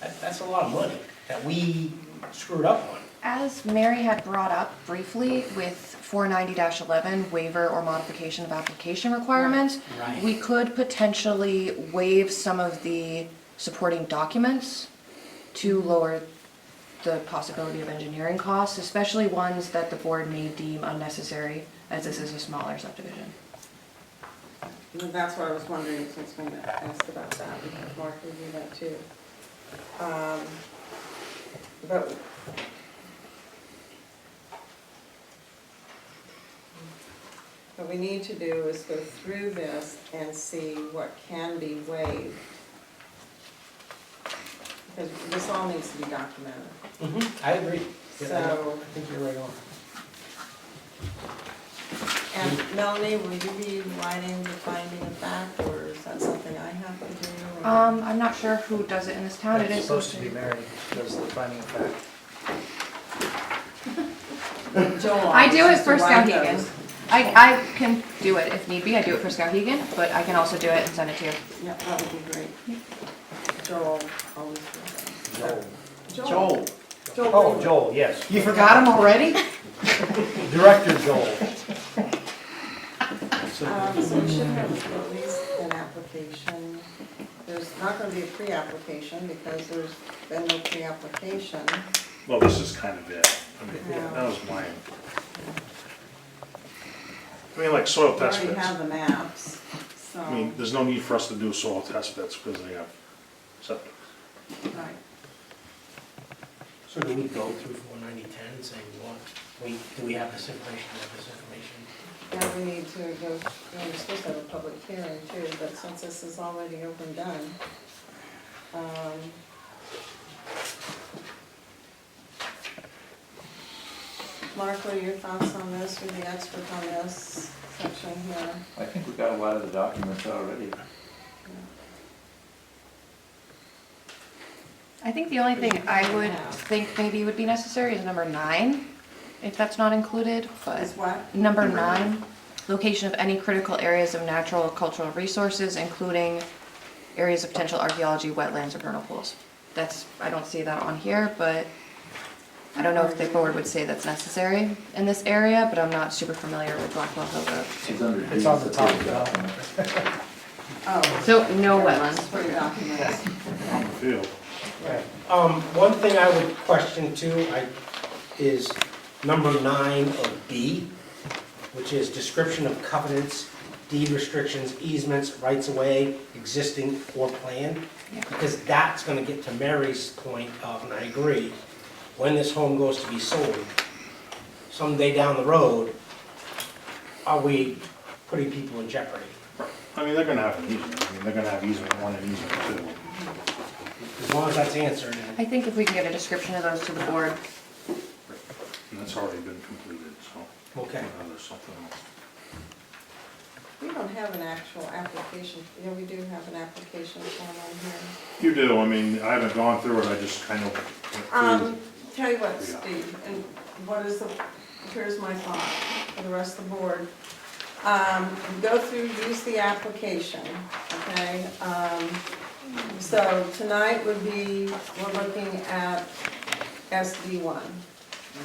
that's a lot of money that we screwed up on. As Mary had brought up briefly with 490-11 waiver or modification of application requirements, Right. we could potentially waive some of the supporting documents to lower the possibility of engineering costs, especially ones that the board may deem unnecessary, as this is a smaller subdivision. And that's what I was wondering, since we asked about that, because Mark reviewed that too. But what we need to do is go through this and see what can be waived. Because this all needs to be documented. I agree. So- I think you're right on. And Melanie, will you be writing the finding of fact, or is that something I have to do? or- I'm not sure who does it in this town, it It's is supposed to be Mary, does the finding of fact. Joel I do it always for used to write Skowhegan. those. I can do it if need be, I do it for Skowhegan, but I can also do it and send it to you. Yeah, that would be great. Joel always does that. Joel, Joel. Oh, Joel, yes. you forgot him already? Director Joel. So we should have at least an application. There's not gonna be a pre-application because there's been no pre-application. Well, this is kind of it. I mean, Yeah. that was mine. I mean, like soil We test already pits. have the maps, so, I mean, there's no need for us to do soil test pits because they have septic. right. So do we go through 49010 and say, do we have this information, Yeah, we need to go, we're supposed to have a public hearing too, but since this is already open done. Mark, what are your thoughts on this? You're the expert on this section here. I think we got a lot of the documents already. I think the only thing I would think maybe would be necessary is number 9, if that's not included, but Is what? number 9, location of any critical areas of natural or cultural resources, including areas of potential archaeology, wetlands, or vernal pools. That's, I don't see that on here, but I don't know if the board would say that's necessary in this area, but I'm not super familiar with Blackwell Hill Road. It's on the top of Oh, So, no wetlands. for your documents. On the field. One thing I would question too, is number 9 of B, which is description of covenants, deed restrictions, easements, rights of way, existing or planned. Yeah. Because that's gonna get to Mary's point of, and I agree, when this home goes to be sold, someday down the road, are we putting people in jeopardy? I mean, they're gonna have an easement, I mean, they're gonna have easement 1 and easement 2. As long as that's answered. I think if we can get a description of those to the board. And that's already been completed, so. Okay. There's something else. We don't have an actual application, yeah, we do have an application form on here. You do, I mean, I haven't gone through it, I just kind of went through. Tell you what, Steve, and what is the, here's my thought for the rest of the board. Go through, use the application, okay? So tonight would be, we're looking at SB1.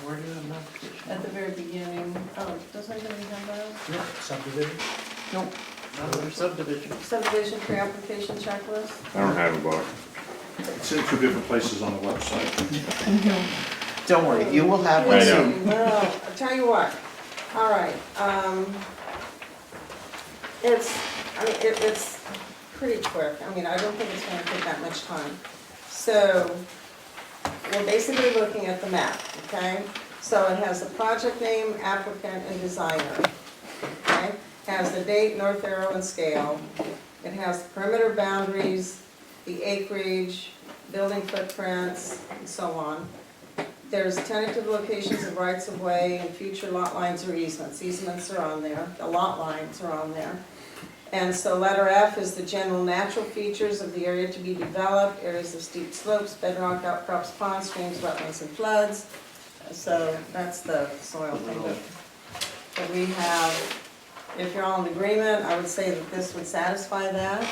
Where do you have an application? At the very beginning, oh, does anybody have those? Yeah, subdivision. Nope. Subdivision pre-application checklist? I don't have a book. It's in 2 different places on the website. Don't worry, you will have I one know. soon. Well, I'll tell you what, all right, it's pretty quick. I mean, I don't think it's gonna take that much time. So, we're basically looking at the map, okay? So it has the project name, applicant, and designer, okay? Has the date, north arrow, and scale. It has the perimeter boundaries, the acreage, building footprints, and so on. There's tentative locations of rights of way and future lot lines or easements. Easements are on there, the lot lines are on there. And so letter F is the general natural features of the area to be developed, areas of steep slopes, bedrock, outcrops, ponds, streams, wetlands, and floods. So that's the soil thing that we have. If you're all in agreement, I would say that this would satisfy that.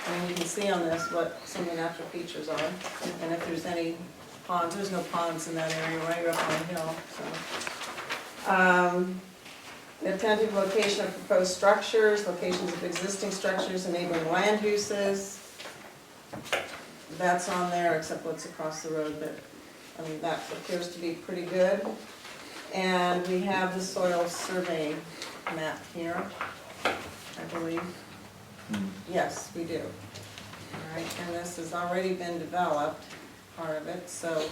And you can see on this what some of the natural features are, and if there's any ponds, there's no ponds in that area, right, you're up on the hill, so. The tentative location of proposed structures, locations of existing structures, enabling land uses. That's on there, except what's across the road, but, I mean, that appears to be pretty good. And we have the soil survey map here, I believe. Yes, we do. All right, and this has already been developed, part of it, so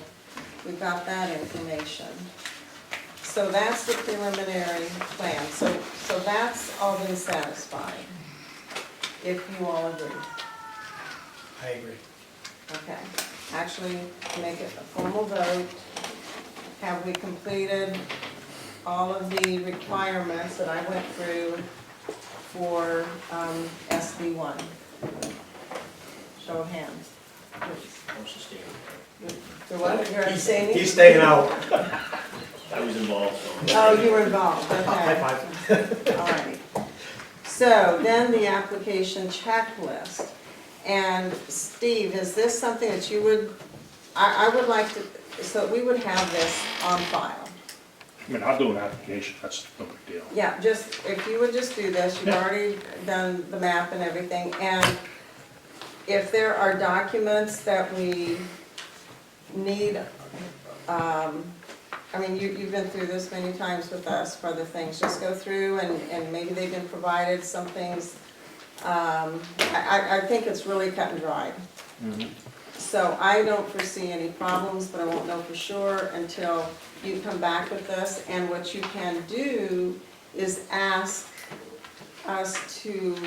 we've got that information. So that's the preliminary plan, so that's all been satisfied, if you all agree. I agree. Okay, actually, make it a formal vote. Have we completed all of the requirements that I went through for SB1? Show of hands, please. I'm sustained. The what, you're abstaining? He's staying out. I was involved, so. Oh, you were involved, okay. High five. All right. So then the application checklist. And Steve, is this something that you would, I would like to, so we would have this on file? I mean, I'll do an application, that's no big deal. Yeah, just, if you would just do this, you've Yeah. already done the map and everything, and if there are documents that we need, I mean, you've been through this many times with us for other things, just go through and maybe they've been provided some things. I think it's really cut and dried. So I don't foresee any problems, but I won't know for sure until you come back with this. And what you can do is ask us to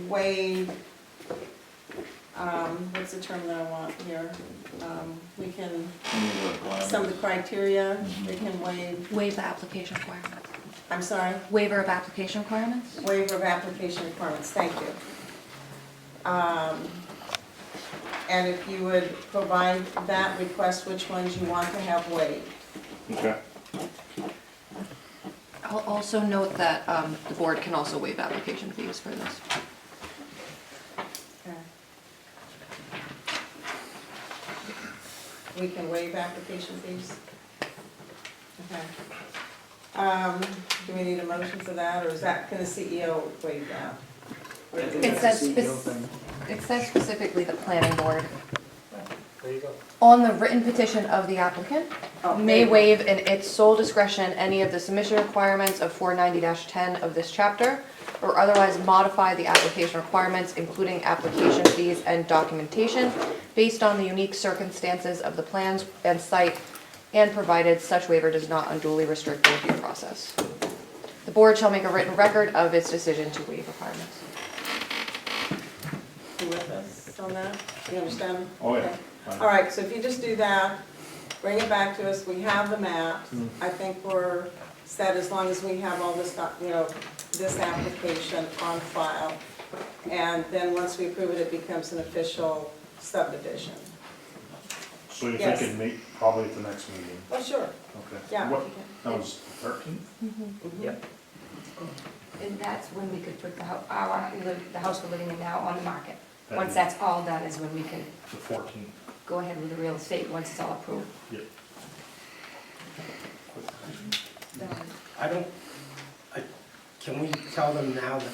waive, what's the term that I want here? We can, some of the criteria, we can waive, Waive the application requirements. I'm sorry? Waiver of application requirements? Waiver of application requirements, thank you. And if you would provide that, request which ones you want to have waived. Okay. I'll also note that the board can also waive application fees for this. Okay. We can waive application fees? Okay. Do we need a motion for that, or is that, can the CEO waive that? Or do we- It says, CEO thing. it says specifically the planning board. There you go. On the written petition of the applicant, Oh, may waive in its sole discretion any of the submission requirements of 490-10 of this chapter, or otherwise modify the application requirements, including application fees and documentation, based on the unique circumstances of the plans and site, and provided such waiver does not unduly restrict the review process. The board shall make a written record of its decision to waive requirements. You with us on that? You understand? Oh, yeah. Okay. All right, so if you just do that, bring it back to us, we have the maps. I think we're set as long as we have all this, this application on file. And then once we approve it, it becomes an official subdivision. So you're Yes. thinking meet probably at the next meeting? Oh, sure, Okay. yeah. What, that was 13th? Yep. And that's when we could put the the house we're living in now on the market. That Once is- that's all done is when we can The 14th. go ahead with the real estate, once it's all approved. Yep. I don't, can we tell them now that,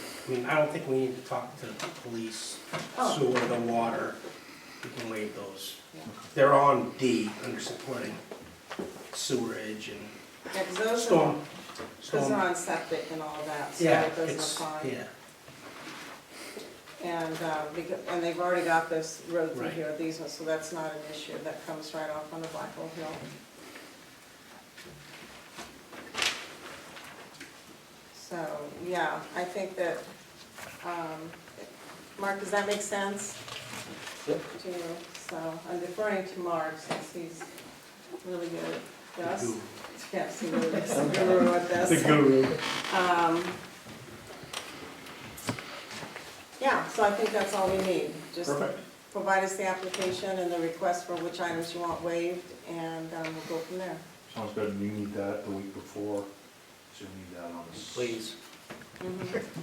I don't think we need to talk to the police, Oh. sewer, the water. We can waive those. They're on D, under supporting sewerage and Yeah, 'cause those are, storm. those are on septic and all of that, so Yeah, it doesn't it's, apply. yeah. And, and they've already got this road through Right. here, these ones, so that's not an issue, that comes right off on the Black Hole Hill. So, yeah, I think that, Mark, does that make sense? Yep. To you, so I'm deferring to Mark since he's really good at this. Guru. Yes, he really is, a guru at this. The guru. Yeah, so I think that's all we need. Just Perfect. provide us the application and the request for which items you want waived, and we'll go from there. Sounds good. You need that the week before, so you need that on this. Please.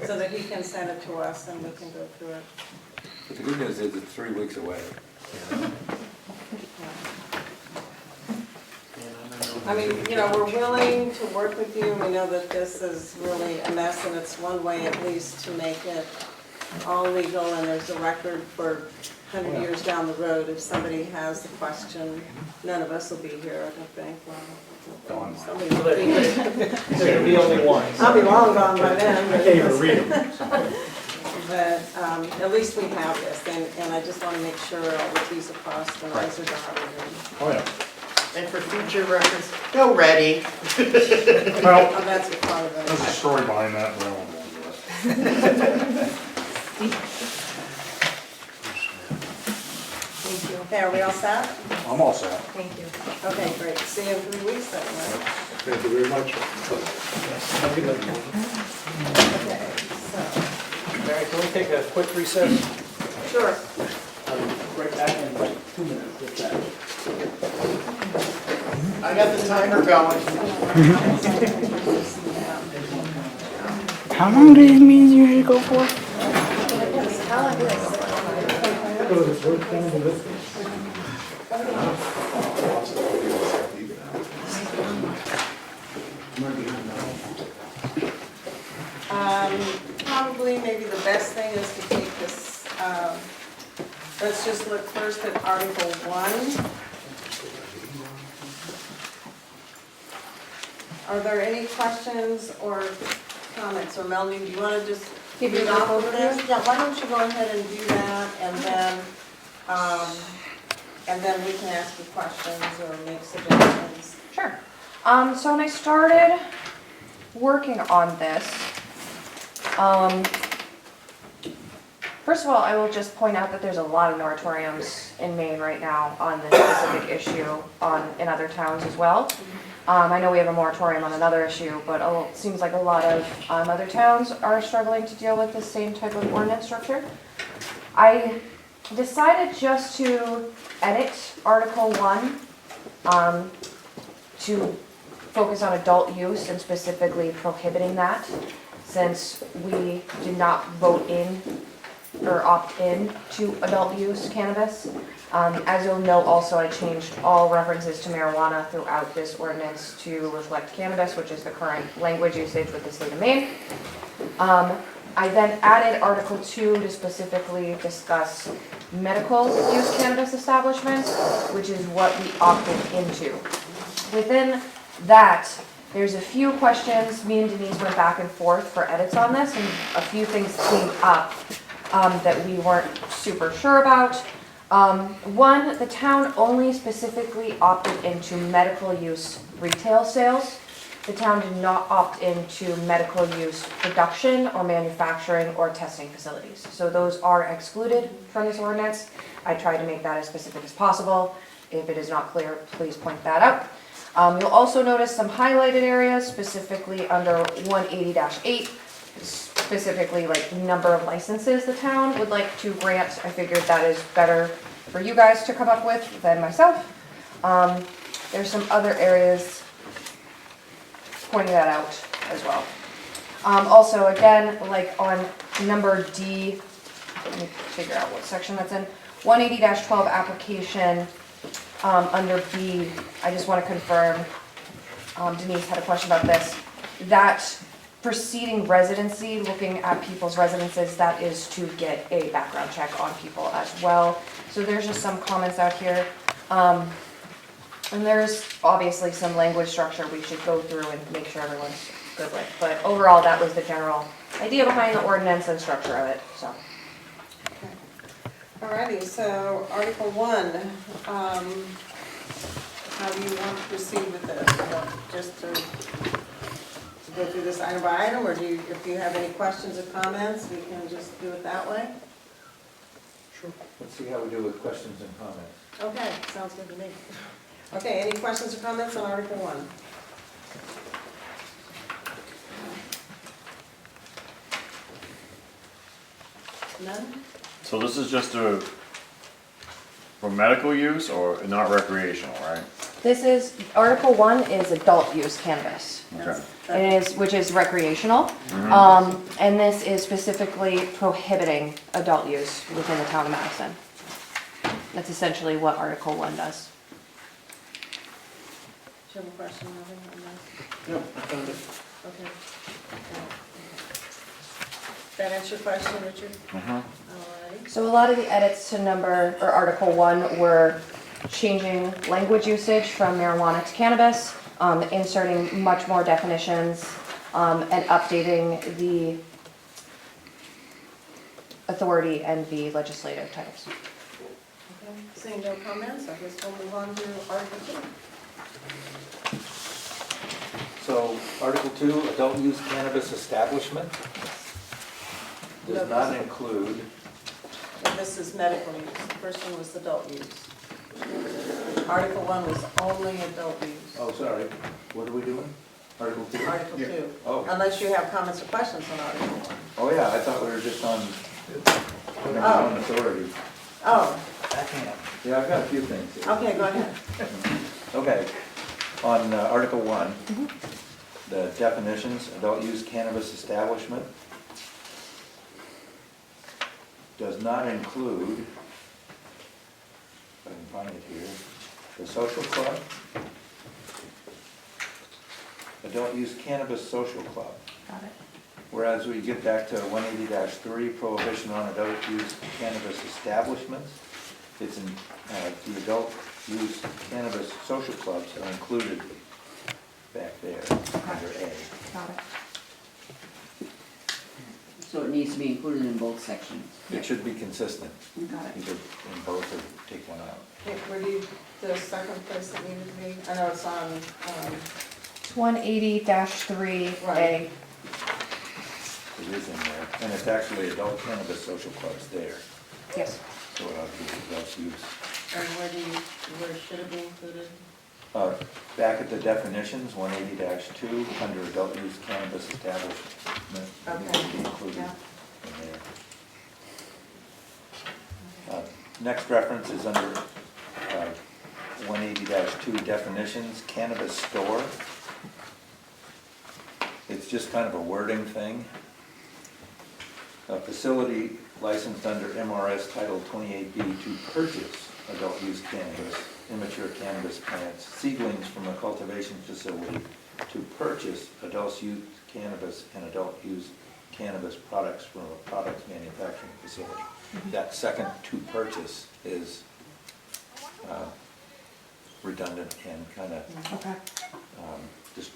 So that he can send it to us and we can go through it. But the good news is it's 3 weeks away. I mean, we're willing to work with you. We know that this is really a mess, and it's one way at least to make it all legal, and there's a record for 100 years down the road. If somebody has the question, none of us will be here, I don't think. Well, somebody will be here. There'll be only one. I'll be long gone by then. I can't even read them. But at least we have this, and I just want to make sure all the T's are crossed and I's are dotted. Oh, yeah. And for future reference, go ready. Well, Oh, that's what part of it. there's a story behind that, but I won't go into it. Thank you. Okay, are we all set? I'm all set. Thank you. Okay, great. See you in 3 weeks then, right? Thank you very much. Okay, so, Mary, can we take a quick recess? sure. I'll be right back in like 2 minutes with that. I got the timer going. How long do these meetings usually go for? Probably maybe the best thing is to take this, let's just look first at Article 1. Are there any questions or comments? Or Melanie, do you want to just Give you read a off brief of this? Yeah, why don't you go ahead and do that, and then we can ask you questions or make suggestions. Sure. So when I started working on this, first of all, I will just point out that there's a lot of moratoriums in Maine right now on this specific issue in other towns as well. I know we have a moratorium on another issue, but it seems like a lot of other towns are struggling to deal with the same type of ordinance structure. I decided just to edit Article 1 to focus on adult use and specifically prohibiting that, since we did not vote in or opt in to adult use cannabis. As you'll note also, I changed all references to marijuana throughout this ordinance to reflect cannabis, which is the current language usage with the state of Maine. I then added Article 2 to specifically discuss medical use cannabis establishments, which is what we opted into. Within that, there's a few questions, me and Denise went back and forth for edits on this, and a few things came up that we weren't super sure about. One, the town only specifically opted into medical use retail sales. The town did not opt into medical use production or manufacturing or testing facilities. So those are excluded from this ordinance. I tried to make that as specific as possible. If it is not clear, please point that out. You'll also notice some highlighted areas, specifically under 180-8, specifically like number of licenses the town would like to grant. I figured that is better for you guys to come up with than myself. There's some other areas pointing that out as well. Also, again, like on number D, let me figure out what section that's in, 180-12 application, under B, I just want to confirm, Denise had a question about this, that preceding residency, looking at people's residences, that is to get a background check on people as well. So there's just some comments out here. And there's obviously some language structure we should go through and make sure everyone's good with. But overall, that was the general idea behind the ordinance and structure of it, so. Alrighty, so Article 1, how do you want to proceed with this? Just to go through this item by item, or if you have any questions or comments, we can just do it that way? Sure. Let's see how we do with questions and comments. Okay, sounds good to me. Okay, any questions or comments on Article 1? None? So this is just for medical use or not recreational, right? This is, Article 1 is adult use cannabis. Okay. It is, which is recreational. And this is specifically prohibiting adult use within the town of Madison. That's essentially what Article 1 does. Do you have a question, Robin, on that? No, I found it. Okay. That answer your question, Richard? Mm-hmm. All right. So a lot of the edits to Article 1 were changing language usage from marijuana to cannabis, inserting much more definitions, and updating the authority and the legislative titles. Okay, seeing no comments, I guess we'll move on to Article 2. So, Article 2, adult use cannabis establishment does not include, And this is medical use. The first one was adult use. Article 1 was only adult use. oh, sorry, what are we doing? Article 2? Article 2. Oh, Unless you have comments or questions on Article 1. oh yeah, I thought we were just on number Oh. 1 authority. Oh, Yeah, I've got a few things here. okay, go ahead. Okay, on Article 1, the definitions, adult use cannabis establishment does not include, if I can find it here, the social club, adult use cannabis social club. Got it. Whereas we get back to 180-3, prohibition on adult use cannabis establishments, it's in, the adult use cannabis social clubs are included back there under A. Got it. So it needs to be included in both sections. It should be consistent, Got it. either in both or take one out. Okay, where do you, the second place that needed to be? I know it's on, It's 180-3A. Right. It is in there, and it's actually adult cannabis social clubs there, Yes. so it ought to be adult use. and where should it be included? Back at the definitions, 180-2, under adult use cannabis establishment, it needs to be included Yeah. in there. Next reference is under 180-2 definitions, cannabis store. It's just kind of a wording thing. A facility licensed under MRS Title 28B to purchase adult use cannabis, immature cannabis plants, seedlings from a cultivation facility, to purchase adult use cannabis and adult use cannabis products from a products manufacturing facility. That second "to purchase" is redundant and kind of Okay. just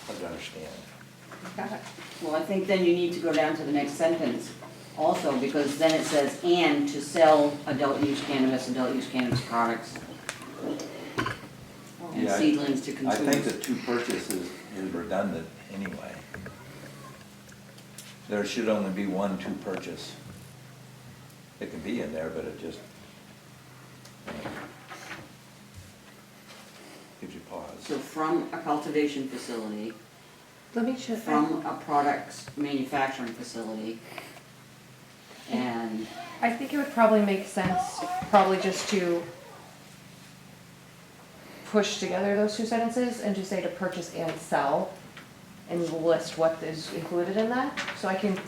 hard to understand. Got it. Well, I think then you need to go down to the next sentence also, because then it says, and to sell adult use cannabis products, and Yeah, seedlings to I consumers. think that "to purchase" is redundant anyway. There should only be one "to purchase." It can be in there, but it just gives you pause. So from a cultivation facility, Let me check. from a products manufacturing facility, and I think it would probably make sense, probably just to push together those two sentences and just say to purchase and sell, and list what is included in that, so I can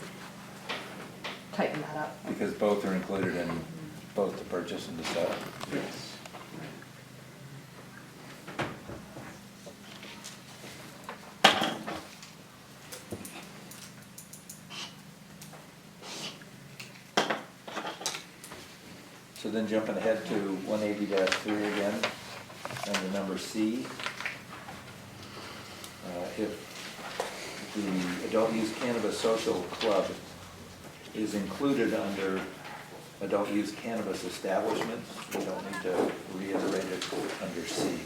tighten that up. Because both are included in both the purchase and the sale. yes. So then jumping ahead to 180-3 again, under number C. If the adult use cannabis social club is included under adult use cannabis establishments, we don't need to reiterate it under C.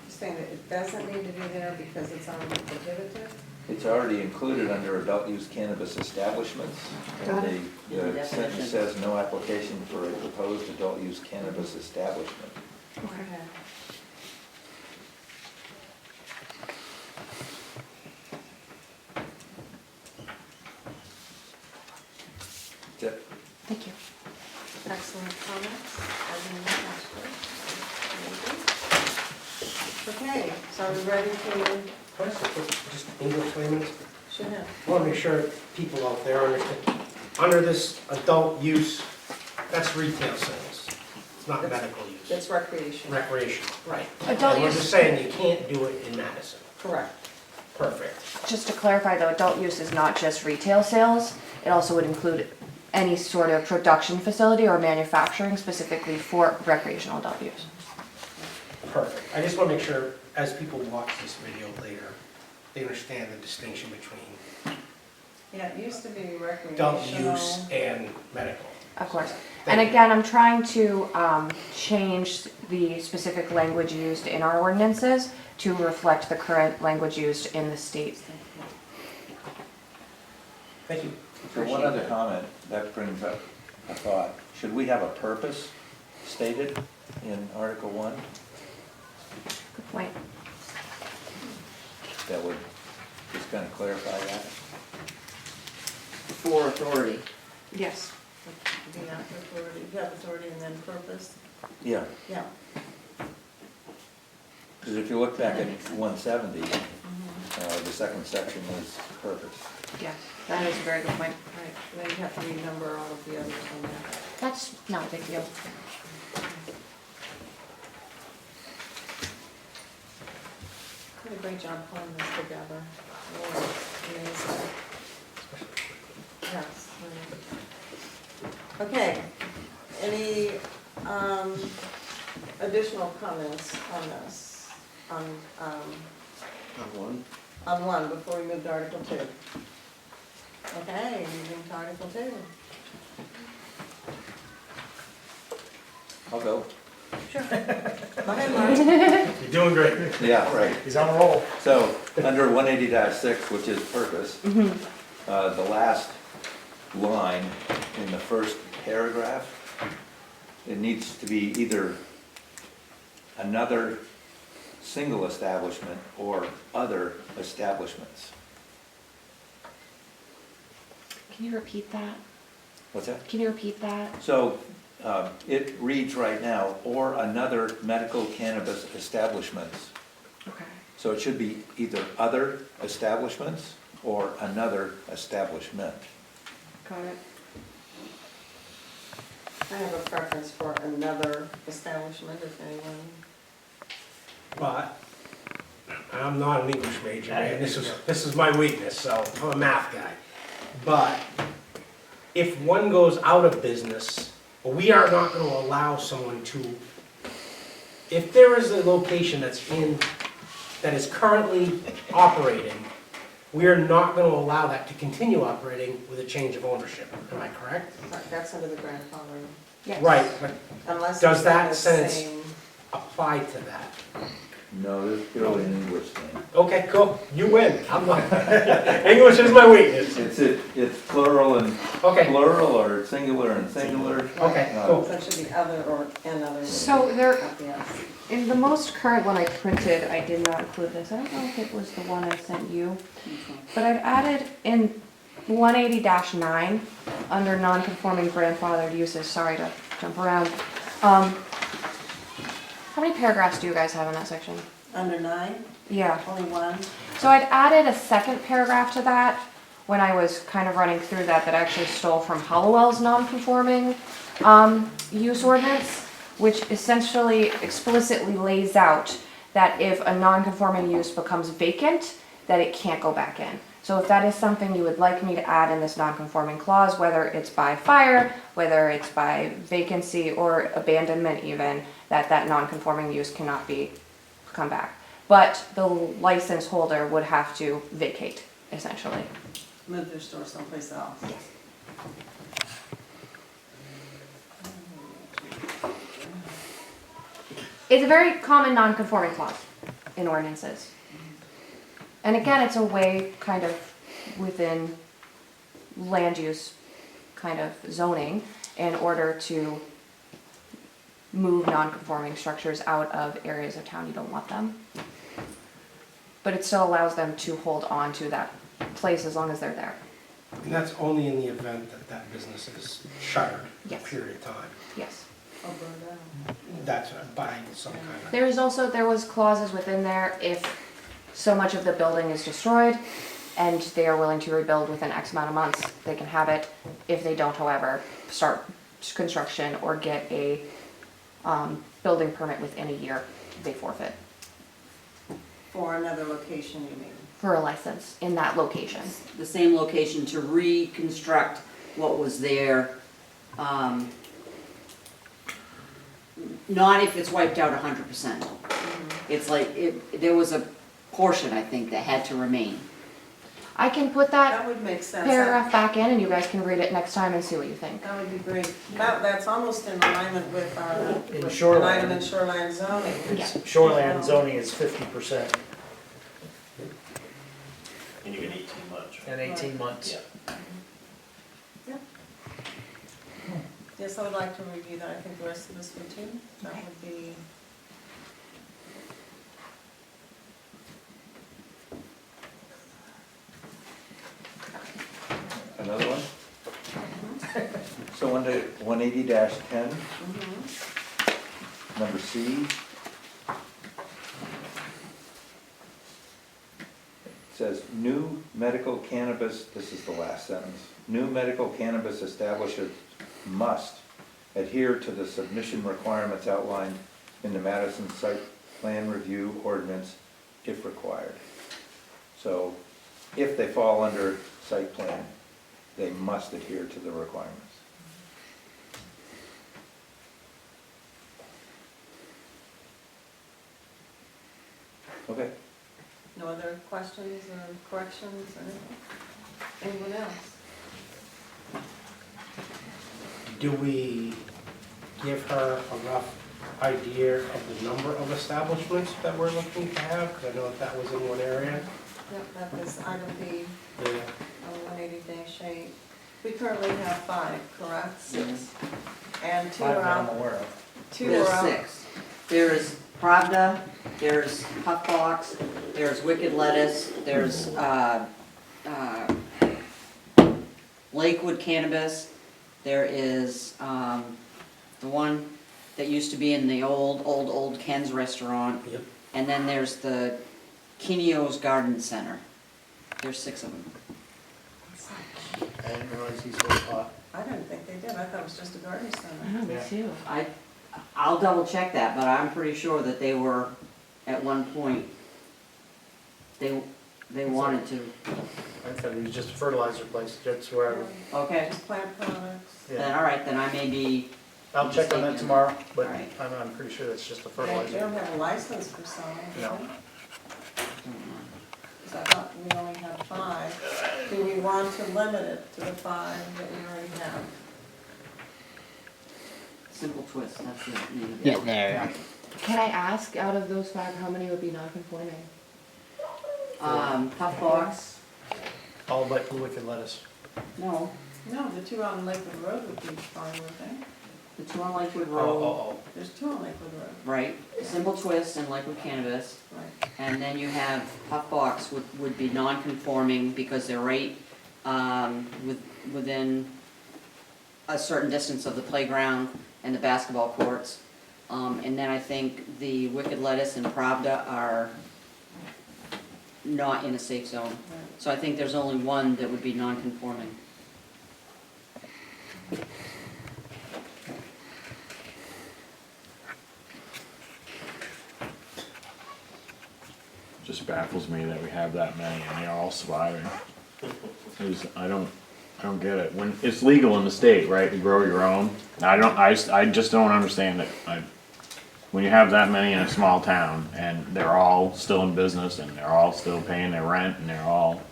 Saying that it doesn't need to be there because it's already prohibited? It's already included under adult use cannabis establishments. Got And it. the Yeah, sentence definition. says no application for a proposed adult use cannabis establishment. Okay. That's it. Thank you. Excellent comments. Okay, so are we ready to, Just English layman's, should have, I want to make sure people out there understand. Under this adult use, that's retail sales. It's not medical use. it's recreation. Recreational, right. Adult And we're use- just saying you can't do it in Madison. Correct. Perfect. Just to clarify though, adult use is not just retail sales, it also would include any sort of production facility or manufacturing specifically for recreational adult use. Perfect. I just want to make sure, as people watch this video later, they understand the distinction between Yeah, it used to be recreational. adult use and medical. Of course. And again, I'm trying to change the specific language used in our ordinances to reflect the current language used in the state. Thank you. So one other comment, that brings up a thought. Should we have a purpose stated in Article 1? Good point. That would just kind of clarify that? For authority. Yes. Do you have authority, you have authority and then purpose? Yeah, Yeah. because if you look back at 170, the second section is purpose. Yes, that is a very good point. Right, then you have to renumber all of the others on there. That's not a big deal. Did a great job pulling this together. Really amazing. Yes. Okay, any additional comments on this? On one, before we move to Article 2? Okay, moving to Article 2. I'll go. Sure. Go ahead, Mark. You're doing great. Yeah, right. He's on a roll. So, under 180-6, which is purpose, the last line in the first paragraph, it needs to be either another single establishment or other establishments. Can you repeat that? What's that? Can you repeat that? So, it reads right now, or another medical cannabis establishments. Okay. So it should be either other establishments or another establishment. Got it. I have a preference for another establishment, if anyone. But I'm not an English major, man. This is my weakness, so I'm a math guy. But if one goes out of business, we are not gonna allow someone to, if there is a location that is currently operating, we are not gonna allow that to continue operating with a change of ownership. Am I correct? That's under the grandfather. Yes. Right, but Unless does it's that in the sentence same- apply to that? No, this is purely an English thing. Okay, cool, you win. English is my weakness. It's plural and Okay, plural, or singular and singular. okay, Uh, cool. So it should be other or another. So there, Not the S. in the most current one I printed, I did not include this. I don't know if it was the one I sent you, but I've added in 180-9 under non-conforming grandfathered uses. Sorry to jump around. How many paragraphs do you guys have in that section? Under 9, Yeah. only one. So I'd added a second paragraph to that when I was kind of running through that actually stole from Hollowell's non-conforming use ordinance, which essentially explicitly lays out that if a non-conforming use becomes vacant, that it can't go back in. So if that is something you would like me to add in this non-conforming clause, whether it's by fire, whether it's by vacancy or abandonment even, that non-conforming use cannot come back. But the license holder would have to vacate, essentially. Move their store someplace else. It's a very common non-conforming clause in ordinances. And again, it's a way kind of within land use kind of zoning in order to move non-conforming structures out of areas of town you don't want them. But it still allows them to hold on to that place as long as they're there. And that's only in the event that that business is shuttered for a Yes. period of time. Yes. Or burned down. That's by some kind of. There was clauses within there if so much of the building is destroyed and they are willing to rebuild within X amount of months, they can have it. If they don't, however, start construction or get a building permit within a year, they forfeit For another location, you mean? for a license in that location. The same location to reconstruct what was there. Not if it's wiped out 100%. It's like, there was a portion, I think, that had to remain. I can put that That would make sense. paragraph back in and you guys can read it next time and see what you think. That would be great. That's almost in alignment with our, In with shoreline. an item in shoreline zoning. Shoreland zoning is 50% And you get 18 months, right? in 18 months. Yeah. Yes, I would like to review that. I think the rest of us would too. That would be. Another one? So under 180-10, number C. It says, new medical cannabis, this is the last sentence, new medical cannabis establishments must adhere to the submission requirements outlined in the Madison site plan review ordinance if required. So if they fall under site plan, they must adhere to the requirements. Okay. No other questions or corrections or anything? Anyone else? Do we give her a rough idea of the number of establishments that we're looking to have? Because I know that was in one area. Yep, that was item B Yeah. on 180-8. We currently have 5, correct? Yes. And 2 Five are that I'm out. aware of. 2 There's are out. 6. There's Pravda, there's Puffbox, there's Wicked Lettuce, there's Lakewood Cannabis, there is, the one that used to be in the old Ken's restaurant. Yep. And then there's the Kinio's Garden Center. There's 6 of them. I didn't realize he sold pot. I didn't think they did, I thought it was just a garden center. Me too. I'll double check that, but I'm pretty sure that they were, at one point, they wanted to. I thought it was just a fertilizer place, just wherever. Okay, Just plant products. then, all right, then I may be, I'll check on that tomorrow, but Alright. I'm pretty sure that's just a They fertilizer. don't have a license for selling, do No. they? Because I thought we only had 5. Do we want to limit it to the 5 that we already have? Simple Twist, that's the name of it. Yeah, there. Can I ask, out of those 5, how many would be non-conforming? Puff Box, All but the wicked lettuce. no, No, the 2 on Lakewood Road would be fine, would they? the 2 on Lakewood Oh, Road, oh, There's 2 on Lakewood Road, right, Simple Twist and Lakewood Cannabis. right. And then you have Puff Box would be non-conforming because they're right, within a certain distance of the playground and the basketball courts. And then I think the Wicked Lettuce and Pravda are not in a safe zone. So I think there's only one that would be non-conforming. Just baffles me that we have that many and they're all surviving. I don't get it. When it's legal in the state, right, to grow your own, I just don't understand it. When you have that many in a small town and they're all still in business and they're all still paying their rent and they're all,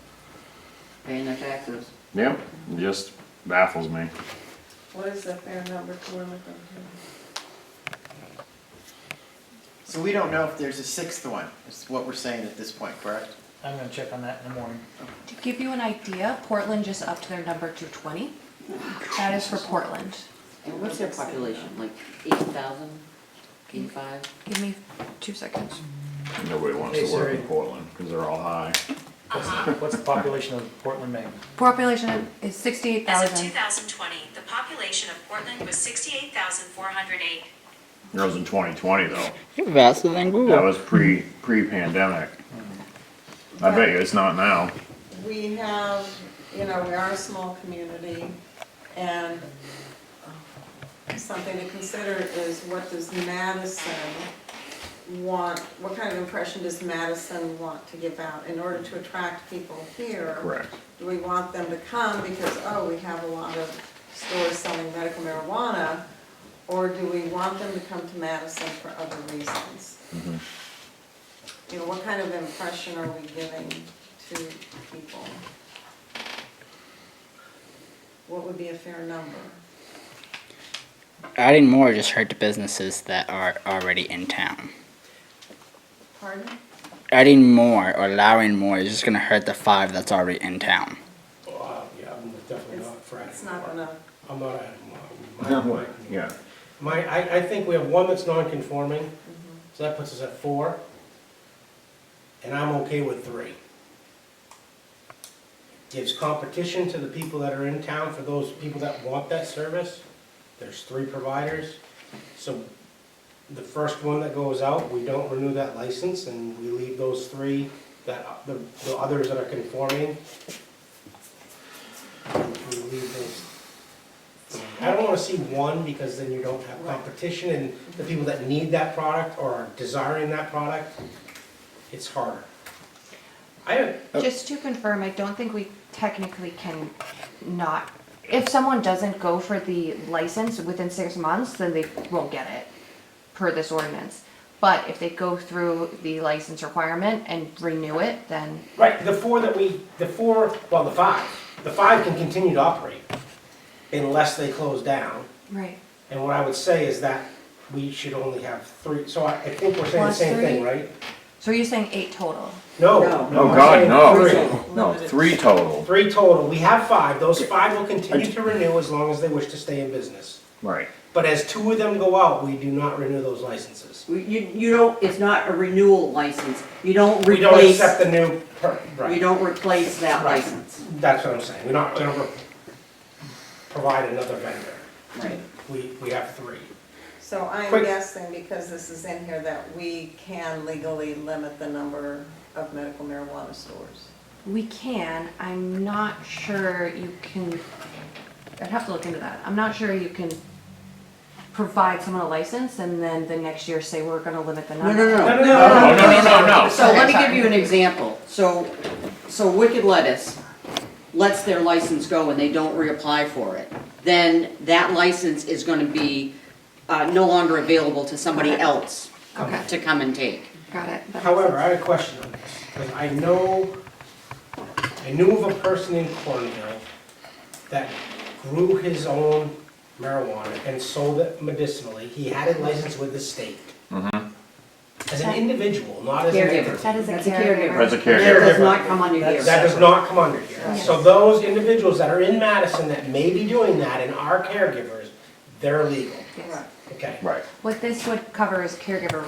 Paying their taxes. yep, it just baffles me. What is the fair number to limit them to? So we don't know if there's a 6th one, is what we're saying at this point, correct? I'm gonna check on that in the morning. To give you an idea, Portland just upped their number to 20. That is for Portland. And what's their population, like 80,000, 85? Give me 2 seconds. Nobody wants Hey, to work Siri. in Portland because they're all high. What's the population of Portland, Maine? Population is As of 68,000. 2020, the population of Portland was 68,408. That was in 2020 though. You're faster than That Google. was pre-pandemic. I bet you it's not now. We have, we are a small community, and something to consider is what does Madison want, what kind of impression does Madison want to give out in order to attract people here? Correct. Do we want them to come because, oh, we have a lot of stores selling medical marijuana? Or do we want them to come to Madison for other reasons? Mhm. What kind of impression are we giving to people? What would be a fair number? Adding more just hurt the businesses that are already in town. Pardon? Adding more or allowing more is just gonna hurt the 5 that's already in town. Yeah, I'm definitely not for adding It's not more. gonna, I'm not adding more. Yeah. I think we have one that's non-conforming, so that puts us at 4. And I'm okay with 3. Gives competition to the people that are in town for those people that want that service. There's 3 providers. So the first one that goes out, we don't renew that license and we leave those 3, the others that are conforming. We leave those. I don't wanna see 1 because then you don't have competition and the people that need that product or are desiring that product, it's harder. Just to confirm, I don't think we technically can not, if someone doesn't go for the license within 6 months, then they won't get it per this ordinance. But if they go through the license requirement and renew it, then Right, the 5 can continue to operate unless they close down. right. And what I would say is that we should only have 3, so I think we're saying the Plus same thing, 3? right? So you're saying 8 total? No, No. Oh, I'm God, saying no. 3. No, 3 total. 3 total, we have 5, those 5 will continue to renew as long as they wish to stay in business. Right. But as 2 of them go out, we do not renew those licenses. You don't, it's not a renewal license. You don't We don't accept replace, the new, you right, don't replace that Right. license. that's what I'm saying, we're not gonna, provide another vendor. Right. We have 3. So I'm Quick. guessing, because this is in here, that we can legally limit the number of medical marijuana stores. We can, I'm not sure you can, I'd have to look into that. I'm not sure you can provide someone a license and then the next year say we're gonna limit the No, number. no, no. No, no, Oh, no. So let me give you an example. So Wicked Lettuce lets their license go and they don't reapply for it. Then that license is gonna be no longer available to somebody else Okay, to come and take. got it. That makes However, I sense. have a question on this, because I knew of a person in Cornville that grew his own marijuana and sold it medicinally. He had a license with the state. As an individual, not as an Caregiver. entity. That is a That's a caregiver. caregiver. That's a That caregiver. does not come under here. That does not come under here. Yes. So those individuals that are in Madison that may be doing that and are caregivers, they're legal. Yes. Okay. Right. What this would cover is caregiver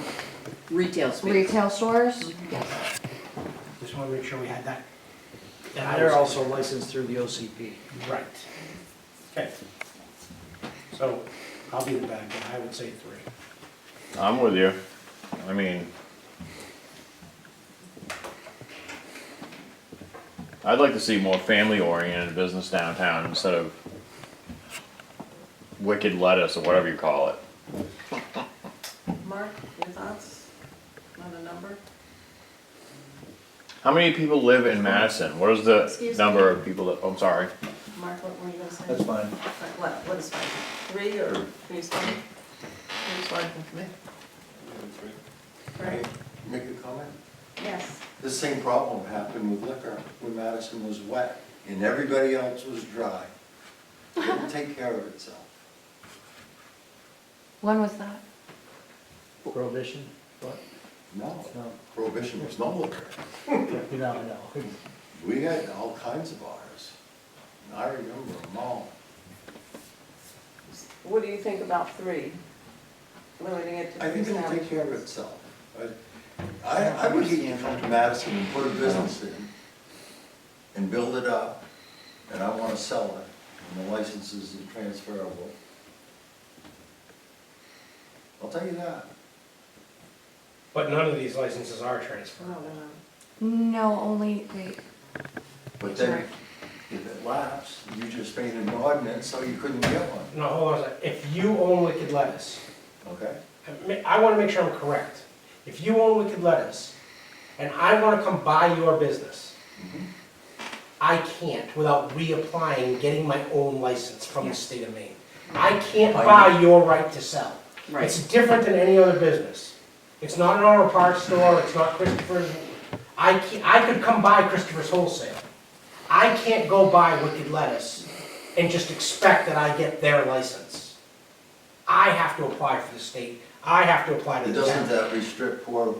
Retail space. retail stores. Yes. Just want to make sure we had that. And they're also licensed through the OCP. Right. Okay. So I'll be the bad guy. I would say 3. I'm with you. I mean, I'd like to see more family-oriented business downtown instead of Wicked Lettuce or whatever you call it. Mark, your thoughts on a number? How many people live in Madison? What is the Excuse number me? of people that, oh, I'm sorry. Mark, what were you gonna say? That's fine. What is fine? 3 or 3 is fine? 3's fine with me. Right? Make a comment? Yes. The same problem happened with liquor when Madison was wet and everybody else was dry. It didn't take care of itself. When was that? Prohibition, what? No, No, prohibition was no liquor. no. We had all kinds of bars. And I remember them all. What do you think about 3? Limiting it to 3 I think it'll take care of establishments? itself. I would hate to come to Madison and put a business in and build it up, and I want to sell it, and the license is transferable. I'll tell you that. But none of these licenses are transferable. No, they're not. No, only, wait, But then, if it lapsed, you just made an ordinance so you couldn't get one, No, hold on a second. If you own Wicked Lettuce, okay? I want to make sure I'm correct. If you own Wicked Lettuce, and I want to come buy your business, I can't without reapplying, getting my own license from the state of Maine. I can't buy your right to sell. Right. It's different than any other business. It's not an auto parts store, it's not Christopher's. I could come buy Christopher's Wholesale. I can't go buy Wicked Lettuce and just expect that I get their license. I have to apply for the state. I have to apply to the Doesn't town. that restrict poor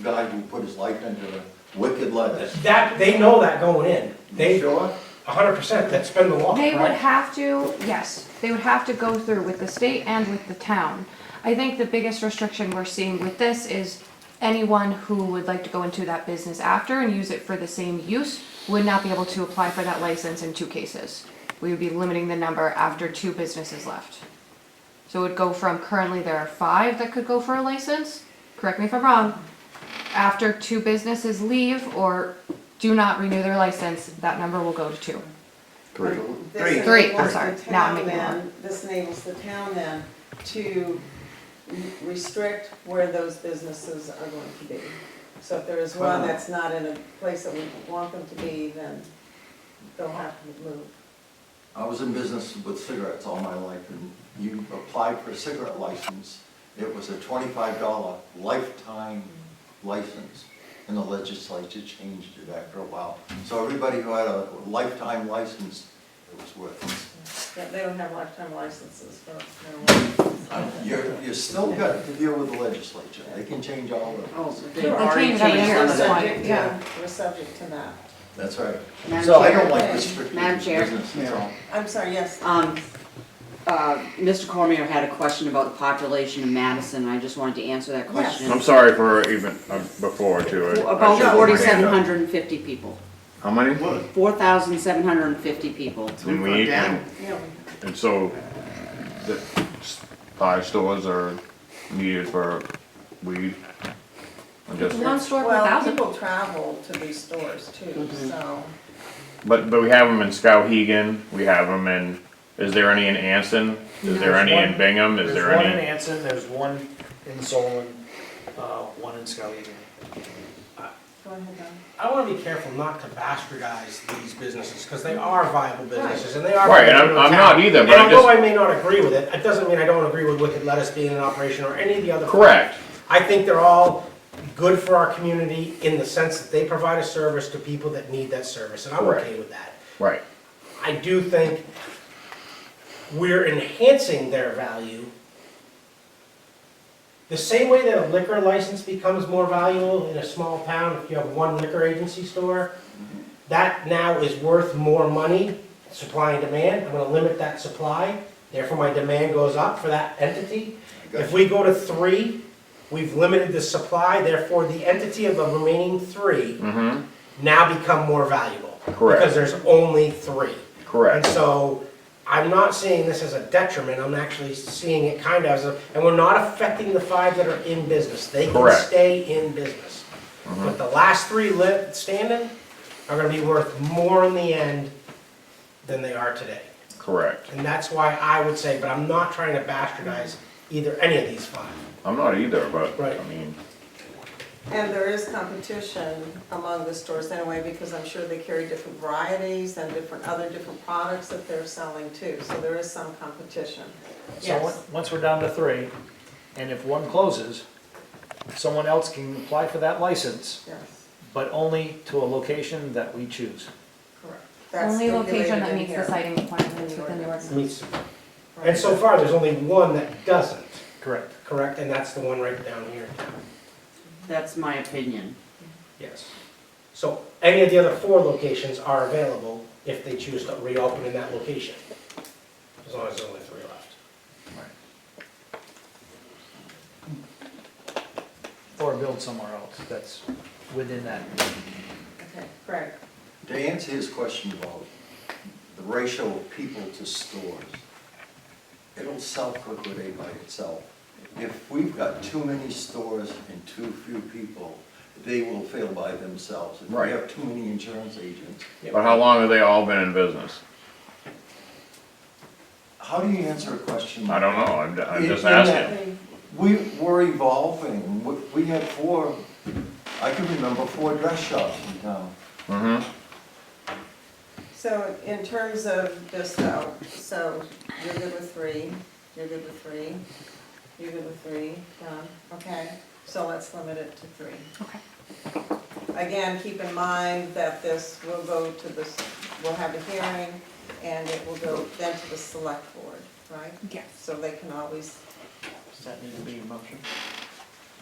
guy who put his life into the Wicked Lettuce? That, they know that going in. They, Sure? 100%, that's been the law, they would right? have to, yes, they would have to go through with the state and with the town. I think the biggest restriction we're seeing with this is anyone who would like to go into that business after and use it for the same use would not be able to apply for that license in 2 cases. We would be limiting the number after 2 businesses left. So it would go from currently there are 5 that could go for a license, correct me if I'm wrong. After 2 businesses leave or do not renew their license, that number will go to 2. This 3, I'm enables sorry, the now I'm town making it wrong. then- This enables the town then to restrict where those businesses are going to be. So if there is one that's not in a place that we want them to be, then they'll have to move. I was in business with cigarettes all my life, and you applied for a cigarette license. It was a $25 lifetime license, and the legislature changed it after a while. So everybody who had a lifetime license, it was worth it. They don't have lifetime licenses for marijuana. You're still got to deal with the legislature. They can change all of Oh, it. they've Sure. already They can't changed have some it of here. that. Yeah. We're subject to that. That's right. Madam So I Chair. don't like restricting Madam Chair. business, that's all. I'm sorry, yes. Mr. Cormier had a question about the population in Madison, and I just wanted to answer that question. I'm sorry for even, before too. I About should've put my hand up. 4,750 people. How many? 4,750 people. And we, Down. Yeah, And so, the 5 stores are needed for weed? I'm just- One store per Well, thousand. people travel to these stores too, so. But we have them in Skowhegan, we have them in, is there any in Anson? Is there any in Bingham? Is there There's one in any? Anson, there's one in Solon, one in Skowhegan. Go ahead, Don. I wanna be careful not to bastardize these businesses, because they are viable businesses, and they are. Right, and viable I'm in not town. either, but And I although just, I may not agree with it, it doesn't mean I don't agree with Wicked Lettuce being in operation or any of the other. correct, I think they're all good for our community in the sense that they provide a service to people that need that service, and I'm Correct. okay with that. right, I do think we're enhancing their value the same way that a liquor license becomes more valuable in a small town if you have one liquor agency store. That now is worth more money, supply and demand. I'm gonna limit that supply, therefore my demand goes up for that entity. If we go to 3, we've limited the supply, therefore the entity of the remaining 3 mm-hmm, now become more valuable. Correct. Because there's only 3. And correct, so, I'm not seeing this as a detriment, I'm actually seeing it kind of as a, and we're not affecting the 5 that are in business. They can Correct. stay in business. mhm, But the last 3 standing are gonna be worth more in the end than they are today. correct. And that's why I would say, but I'm not trying to bastardize either, any of these 5. I'm not either, but, Right. I mean, And there is competition among the stores anyway, because I'm sure they carry different varieties and different products that they're selling too, so there is some competition. So Yes, once we're down to 3, and if one closes, someone else can apply for that license, yes, but only to a location that we choose. correct. That's Only location stipulated that in meets the here. citing requirements within the ordinance. Meets- And so far, there's only one that doesn't, Correct. correct? And that's the one right down here in town. That's my opinion. Yes. So any of the other 4 locations are available if they choose to reopen in that location, as long as there's only 3 left. Or build somewhere else that's within that. Okay, Greg. To answer his question about the ratio of people to stores, it'll self-liquidate by itself. If we've got too many stores and too few people, they will fail by themselves. If we Right. have too many insurance agents, but how long have they all been in business? how do you answer a question? I don't know, I'm just In that asking. We're evolving. We had 4, I can remember 4 dress shops in town. Mm-hmm, So in terms of this though, so you're good with 3, you're good with 3, you're good with 3, done, okay? So let's limit it to 3. Okay. Again, keep in mind that this will go to this, we'll have a hearing, and it will go then to the select board, right? Yes. So they can always, Does that need to be a motion?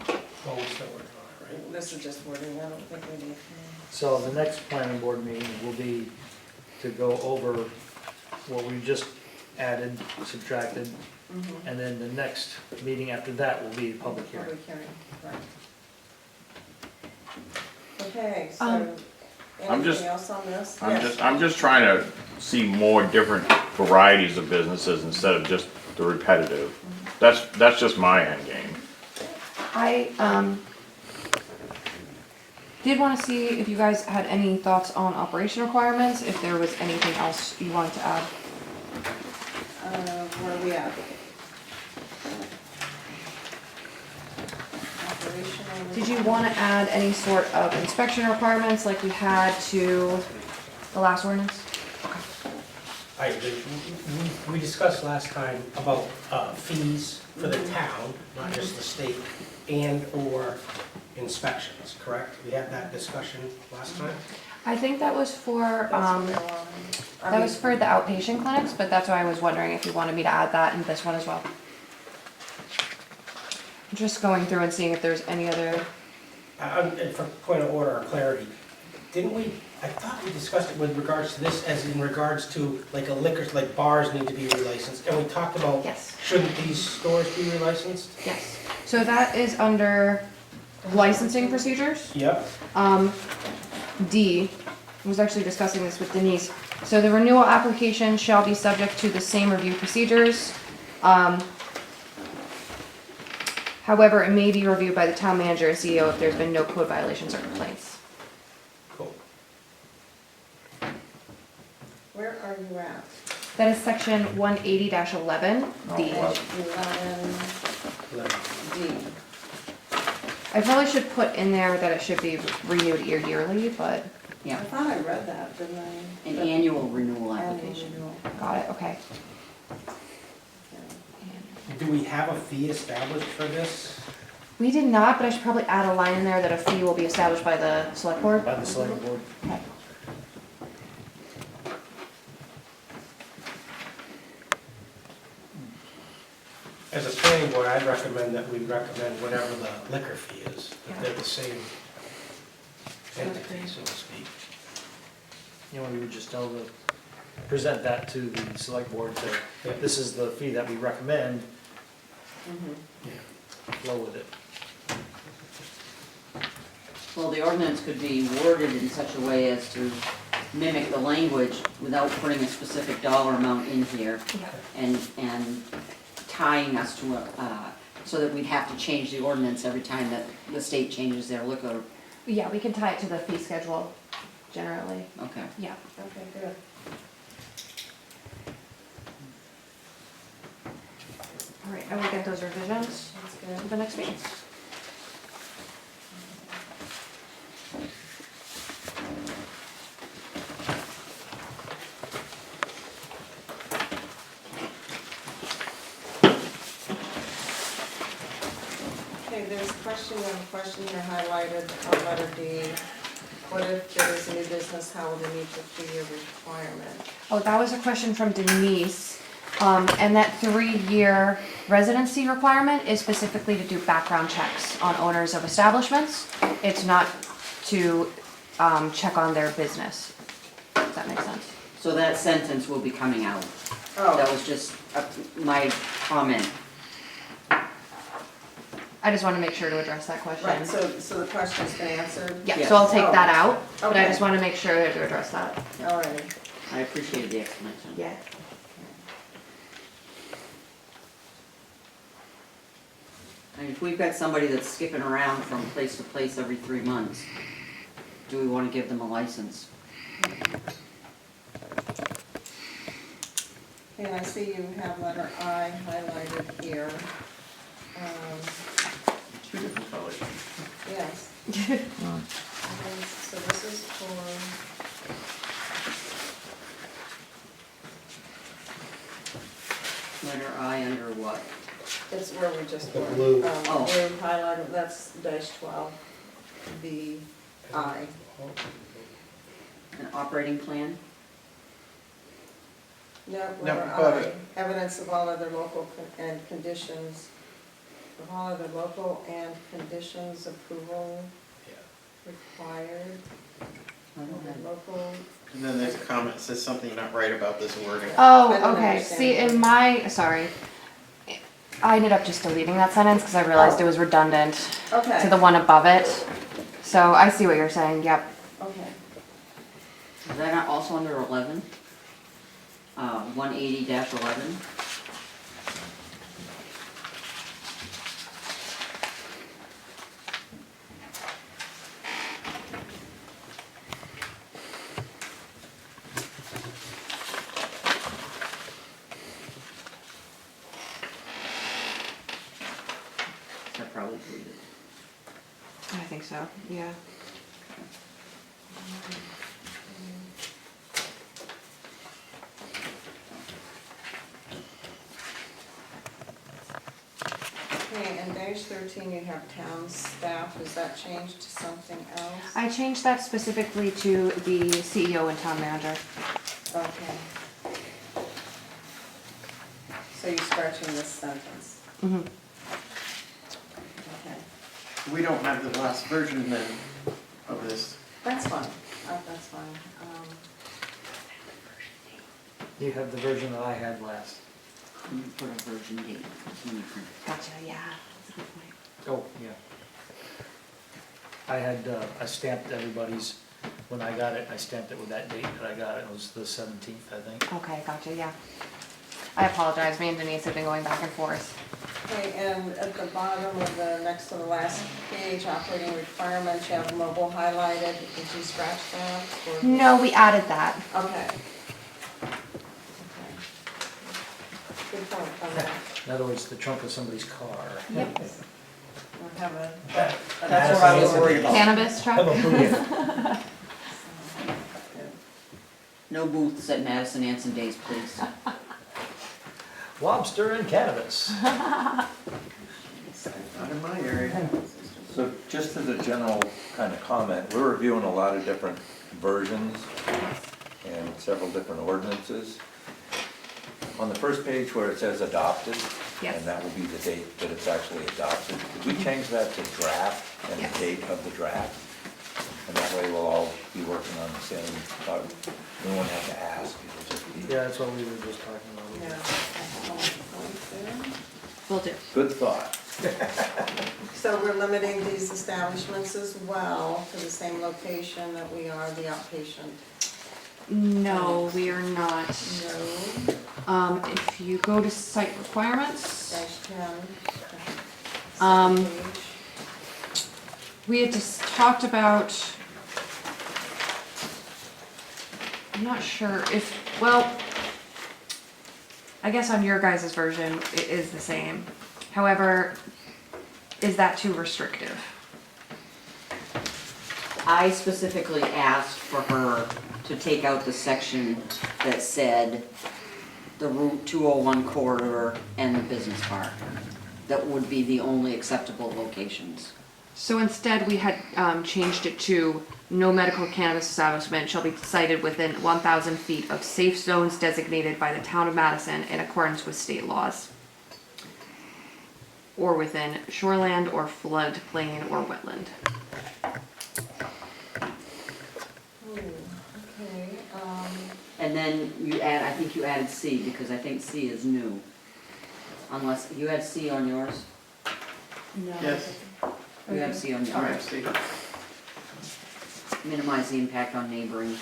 Well, we're still working on it, right? this is just wording, I don't think we need. So the next planning board meeting will be to go over what we just added, subtracted, Mhm. and then the next meeting after that will be a public hearing. Public hearing, right. Okay, so, Um, I'm just- anything else on this? I'm just trying to see more different varieties of businesses instead of just the repetitive. That's just my end game. I did want to see if you guys had any thoughts on operation requirements, if there was anything else you wanted to add. Where are we at? Operational. Did you want to add any sort of inspection requirements like we had to the last ordinance? I agree. We discussed last time about fees for the town, not just the state, and/or inspections, correct? We had that discussion last time? I think that was for, That's what they want. I that was mean, for the outpatient clinics, but that's why I was wondering if you wanted me to add that in this one as well. I'm just going through and seeing if there's any other, And for point of order or clarity, didn't we, I thought we discussed it with regards to this as in regards to like a liquor, like bars need to be relicensed, and we talked about, yes, shouldn't these stores be relicensed? yes. So that is under licensing procedures. Yep. D, was actually discussing this with Denise. So the renewal application shall be subject to the same review procedures. However, it may be reviewed by the town manager and CEO if there's been no code violations or complaints. Cool. Where are you at? That is section 180-11, D. 11D. I probably should put in there that it should be renewed yearly, but I Yeah, thought I read that, didn't I? an annual renewal Annual application. renewal. got it, okay. Do we have a fee established for this? We did not, but I should probably add a line in there that a fee will be established by the select board. By the select board. Okay. As a planning board, I'd recommend that we recommend whatever the liquor fee is, that they're the same entity, so to speak. You know, we would just present that to the select board, that this is the fee that we recommend, flow with it. Well, the ordinance could be worded in such a way as to mimic the language without putting a specific dollar amount in here and tying us to so that we'd have to change the ordinance every time that the state changes their liquor. Yeah, we can tie it to the fee schedule generally. Okay. Yeah. Okay, good. All right, I will get those revisions That's for good. the next meeting. Okay, there's a question here highlighted on letter D. What if there is a new business, how will they meet the 3-year requirement? Oh, that was a question from Denise. And that 3-year residency requirement is specifically to do background checks on owners of establishments. It's not to check on their business. Does that make sense? So that sentence will be coming out. Oh. That was just my comment. I just want to make sure to address that question. Right, so the question's been answered? Yeah, Yes. so I'll take Oh, that out, but I okay. just want to make sure to address that. All right. I appreciated the explanation. Yeah. I mean, if we've got somebody that's skipping around from place to place every 3 months, do we want to give them a license? Okay, and I see you have letter I highlighted here. Two different colors. Yes. Okay, so this is for, Letter I under what? it's where we just The were. blue. Oh. Blue highlighted, that's -12, the I. An operating plan? No, No, letter but- I, evidence of all other local and conditions, of all other local and conditions approval required, I don't have. local. And then there's a comment that says something not right about this wording. Oh, I don't okay. understand See, that. in my, sorry. I ended up just deleting that sentence because I realized it was redundant Okay. to the one above it. So I see what you're saying, yep. Okay. Is that not also under 11? 180-11? That probably deleted. I think so, yeah. Okay, and -13, you have town staff, is that changed to something else? I changed that specifically to the CEO and town manager. Okay. So you're scratching this sentence, Mm-hmm. okay. We don't have the last version then of this. That's fine, that's fine. You have the version that I had last. You put a version date when you print. Gotcha, yeah, that's a good point. Oh, yeah. I had, I stamped everybody's when I got it, I stamped it with that date that I got it, it was the 17th, I think. Okay, gotcha, yeah. I apologize, me and Denise have been going back and forth. Okay, and at the bottom of the, next to the last page, operating requirements, you have mobile highlighted. Did you scratch that? Or- No, we added that. Okay. Good point on that. In other words, the trunk of somebody's car. Yep. We'll have a. That's what I was worried about. Cannabis truck? No booths at Madison Anson Days, please. Lobster and cannabis. Not in my area. So just as a general kind of comment, we're reviewing a lot of different versions and several different ordinances. On the first page where it says adopted, Yes. and that will be the date that it's actually adopted, could we change that to draft and Yes. the date of the draft? And that way we'll all be working on the same, we won't have to ask, it'll just be. Yeah, that's what we were just talking about. Yeah. Will do. Good thought. So we're limiting these establishments as well to the same location that we are the outpatient. No, we are not. No, If you go to site requirements, -10. Um, Second page. we had just talked about, I'm not sure if, well, I guess on your guys' version, it is the same. However, is that too restrictive? I specifically asked for her to take out the section that said the Route 201 corridor and the business park. That would be the only acceptable locations. So instead, we had changed it to no medical cannabis establishment shall be sited within 1,000 feet of safe zones designated by the town of Madison in accordance with state laws, or within shoreland or floodplain or wetland. Okay, And then you add, I think you added C, because I think C is new. Unless, you had C on yours? Yes. You have C on yours. All right, Steve. Minimize the impact on neighboring.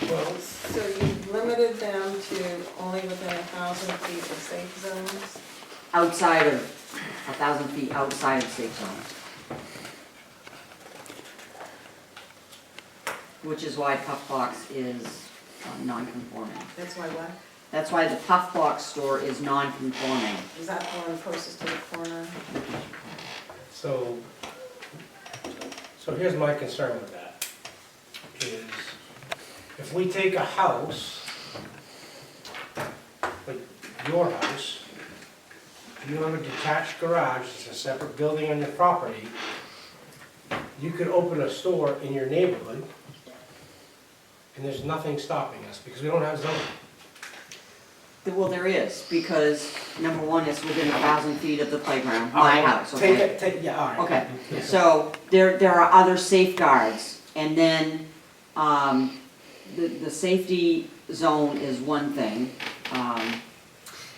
so you limited them to only within 1,000 feet of safe zones? Outside of, 1,000 feet outside of safe zones. Which is why Puff Box is non-conforming. That's why what? That's why the Puff Box store is non-conforming. Is that the one closest to the corner? So here's my concern with that, is if we take a house, like your house, you have a detached garage, it's a separate building on your property, you could open a store in your neighborhood, and there's nothing stopping us, because we don't have zoning. Well, there is, because number one, it's within 1,000 feet of the playground, my house, okay? Yeah, all right. Okay, so there are other safeguards, and then, the safety zone is one thing.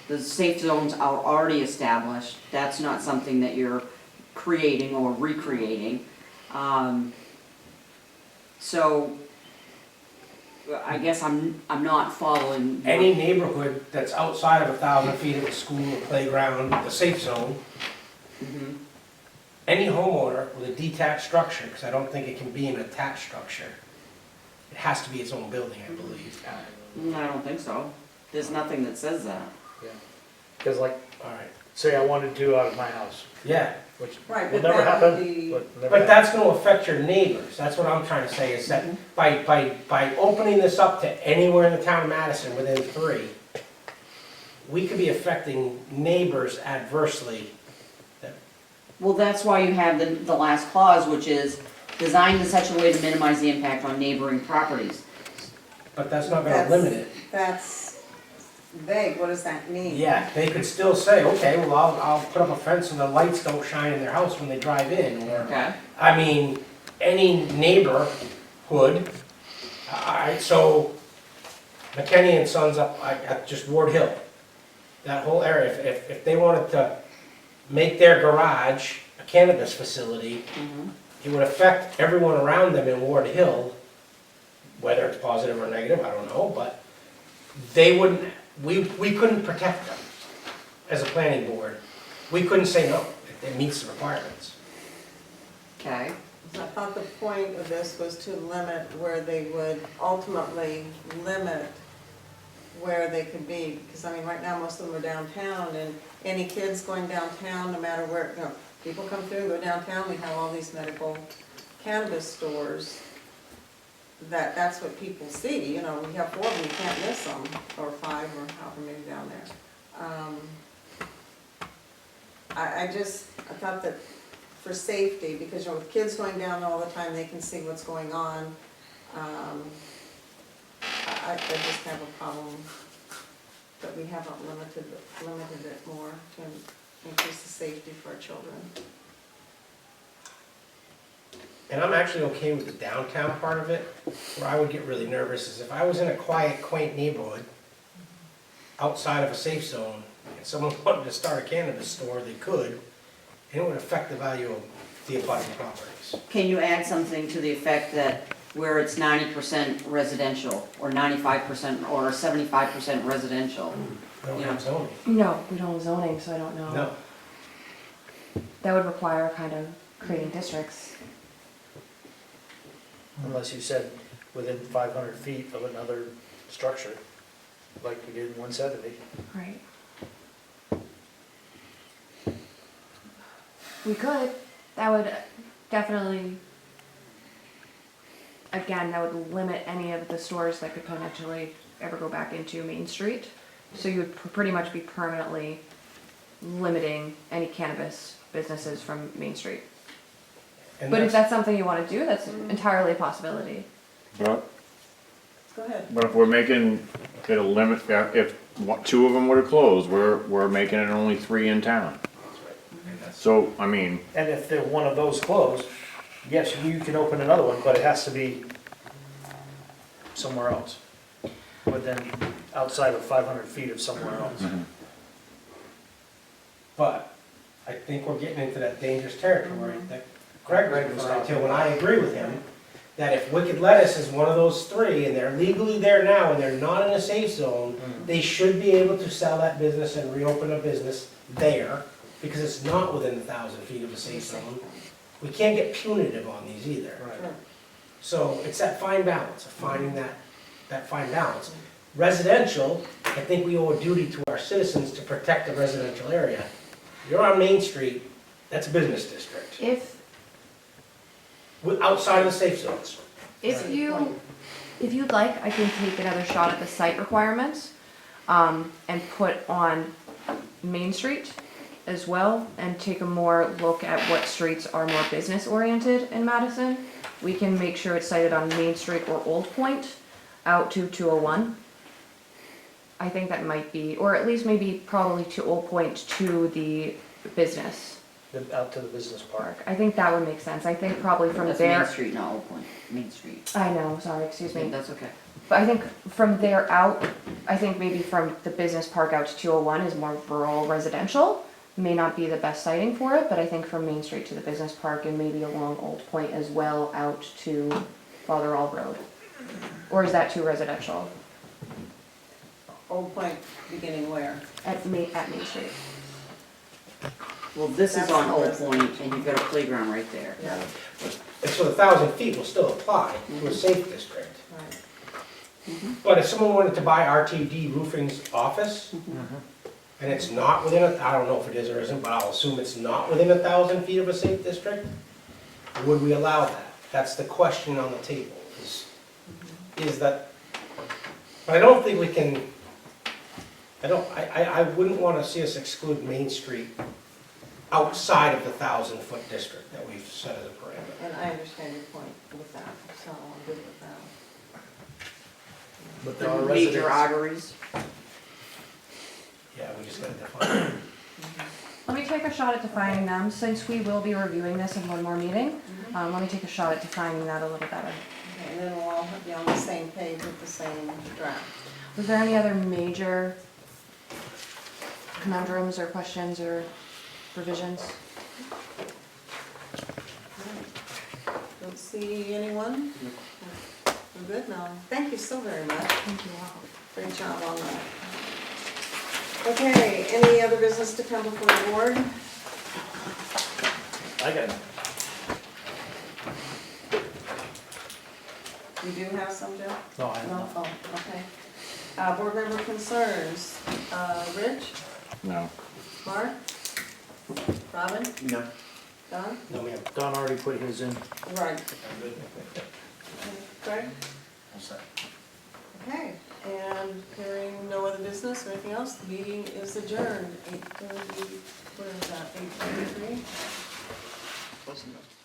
The safe zones are already established, that's not something that you're creating or recreating. So, I guess I'm not following. Any neighborhood that's outside of 1,000 feet of a school, a playground, the safe zone, Mhm. any homeowner with a detached structure, because I don't think it can be an attached structure, it has to be its own building, I believe. I don't think so. There's nothing that says that. Because like, All right. say I wanted to do out of my house, Yeah, which Right, will but never that would happen. be, but that's gonna affect your neighbors, that's what I'm trying to say, is that by opening this up to anywhere in the town of Madison within 3, we could be affecting neighbors adversely. Well, that's why you have the last clause, which is designed in such a way to minimize the impact on neighboring properties. But that's not gonna limit it. that's vague, what does that mean? Yeah, they could still say, okay, well, I'll put up a fence and the lights don't shine in their house when they drive in, or, Okay. I mean, any neighborhood. Alright, so McKinney and Sons up at just Ward Hill, that whole area, if they wanted to make their garage a cannabis facility, it would affect everyone around them in Ward Hill, whether it's positive or negative, I don't know, but they wouldn't, we couldn't protect them as a planning board. We couldn't say no, it meets the requirements. Okay. I thought the point of this was to limit where they would ultimately limit where they could be. Because I mean, right now, most of them are downtown, and any kids going downtown, no matter where, you know, people come through and go downtown, we have all these medical cannabis stores. That's what people see, you know, we have 4 of them, you can't miss them, or 5, or however many down there. I thought that for safety, because, you know, with kids going down all the time, they can see what's going on. I just have a problem that we haven't limited it more to increase the safety for our children. And I'm actually okay with the downtown part of it. Where I would get really nervous is if I was in a quiet, quaint neighborhood, outside of a safe zone, and someone wanted to start a cannabis store, they could, and it would affect the value of the abutting properties. Can you add something to the effect that where it's 90% residential, or 95%, or 75% residential? We don't have zoning. No, we don't have zoning, so I don't know. No. That would require kind of creating districts. Unless you said within 500 feet of another structure, like we did in 170. Right. We could. That would definitely, again, that would limit any of the stores that could potentially ever go back into Main Street. So you would pretty much be permanently limiting any cannabis businesses from Main Street. And But if that's something you want to do, that's entirely a possibility. But, Go ahead. but if we're making it a limit, if 2 of them were to close, we're making it only 3 in town. So, I mean, And if one of those closed, yes, you can open another one, but it has to be somewhere else. Within, outside of 500 feet of somewhere else. But I think we're getting into that dangerous territory that Greg was referring to, and I agree with him, that if Wicked Lettuce is one of those 3, and they're legally there now, and they're not in a safe zone, they should be able to sell that business and reopen a business there, because it's not within 1,000 feet of a safe zone. We can't get punitive on these either. Right. So it's that fine balance, of finding that fine balance. Residential, I think we owe a duty to our citizens to protect the residential area. You're on Main Street, that's a business district, outside of the safe zones. If you'd like, I can take another shot at the site requirements, and put on Main Street as well, and take a more look at what streets are more business oriented in Madison. We can make sure it's cited on Main Street or Old Point out to 201. I think that might be, or at least maybe probably to Old Point to the business Out to the business park. park. I think that would make sense. I think probably from That's there. Main Street, not Old Point, Main Street. I know, sorry, excuse me. That's okay. But I think from there out, I think maybe from the business park out to 201 is more rural residential. May not be the best siting for it, but I think from Main Street to the business park and maybe along Old Point as well out to Father All Road. Or is that too residential? Old Point beginning where? At Main Street. Well, this is That's on the Old residential. Point, and you've got a playground right there. Yeah, And so the 1,000 feet will still apply to a safe district. right. But if someone wanted to buy RTD Roofing's office, and it's not within I don't know if it is or isn't, but I'll assume it's not within 1,000 feet of a safe district, would we allow that? That's the question on the table, is that, but I don't think we can, I wouldn't want to see us exclude Main Street outside of the 1,000-foot district that we've set as a parameter. And I understand your point with that, so I'm good with that. But there are The residents. major arteries. Yeah, we just gotta define it. Let me take a shot at defining them, since we will be reviewing this in one more meeting. Let me take a shot at defining that a little better. Okay, and then we'll all be on the same page with the same draft. Was there any other major conundrums or questions or revisions? see anyone? We're good now. Thank you so very much. Thank you all. Great job on that. Okay, any other business to come before the board? I got it. You do have some, Joe? No, I No? don't. Oh, okay. Board member concerns. Rich? No. Mark? Robin? No. Don? No, ma'am. Don already put his in. Right. Craig? What's that? Okay, and hearing no other business or anything else, the meeting is adjourned. 8:30, what is that, 8:33? Close enough.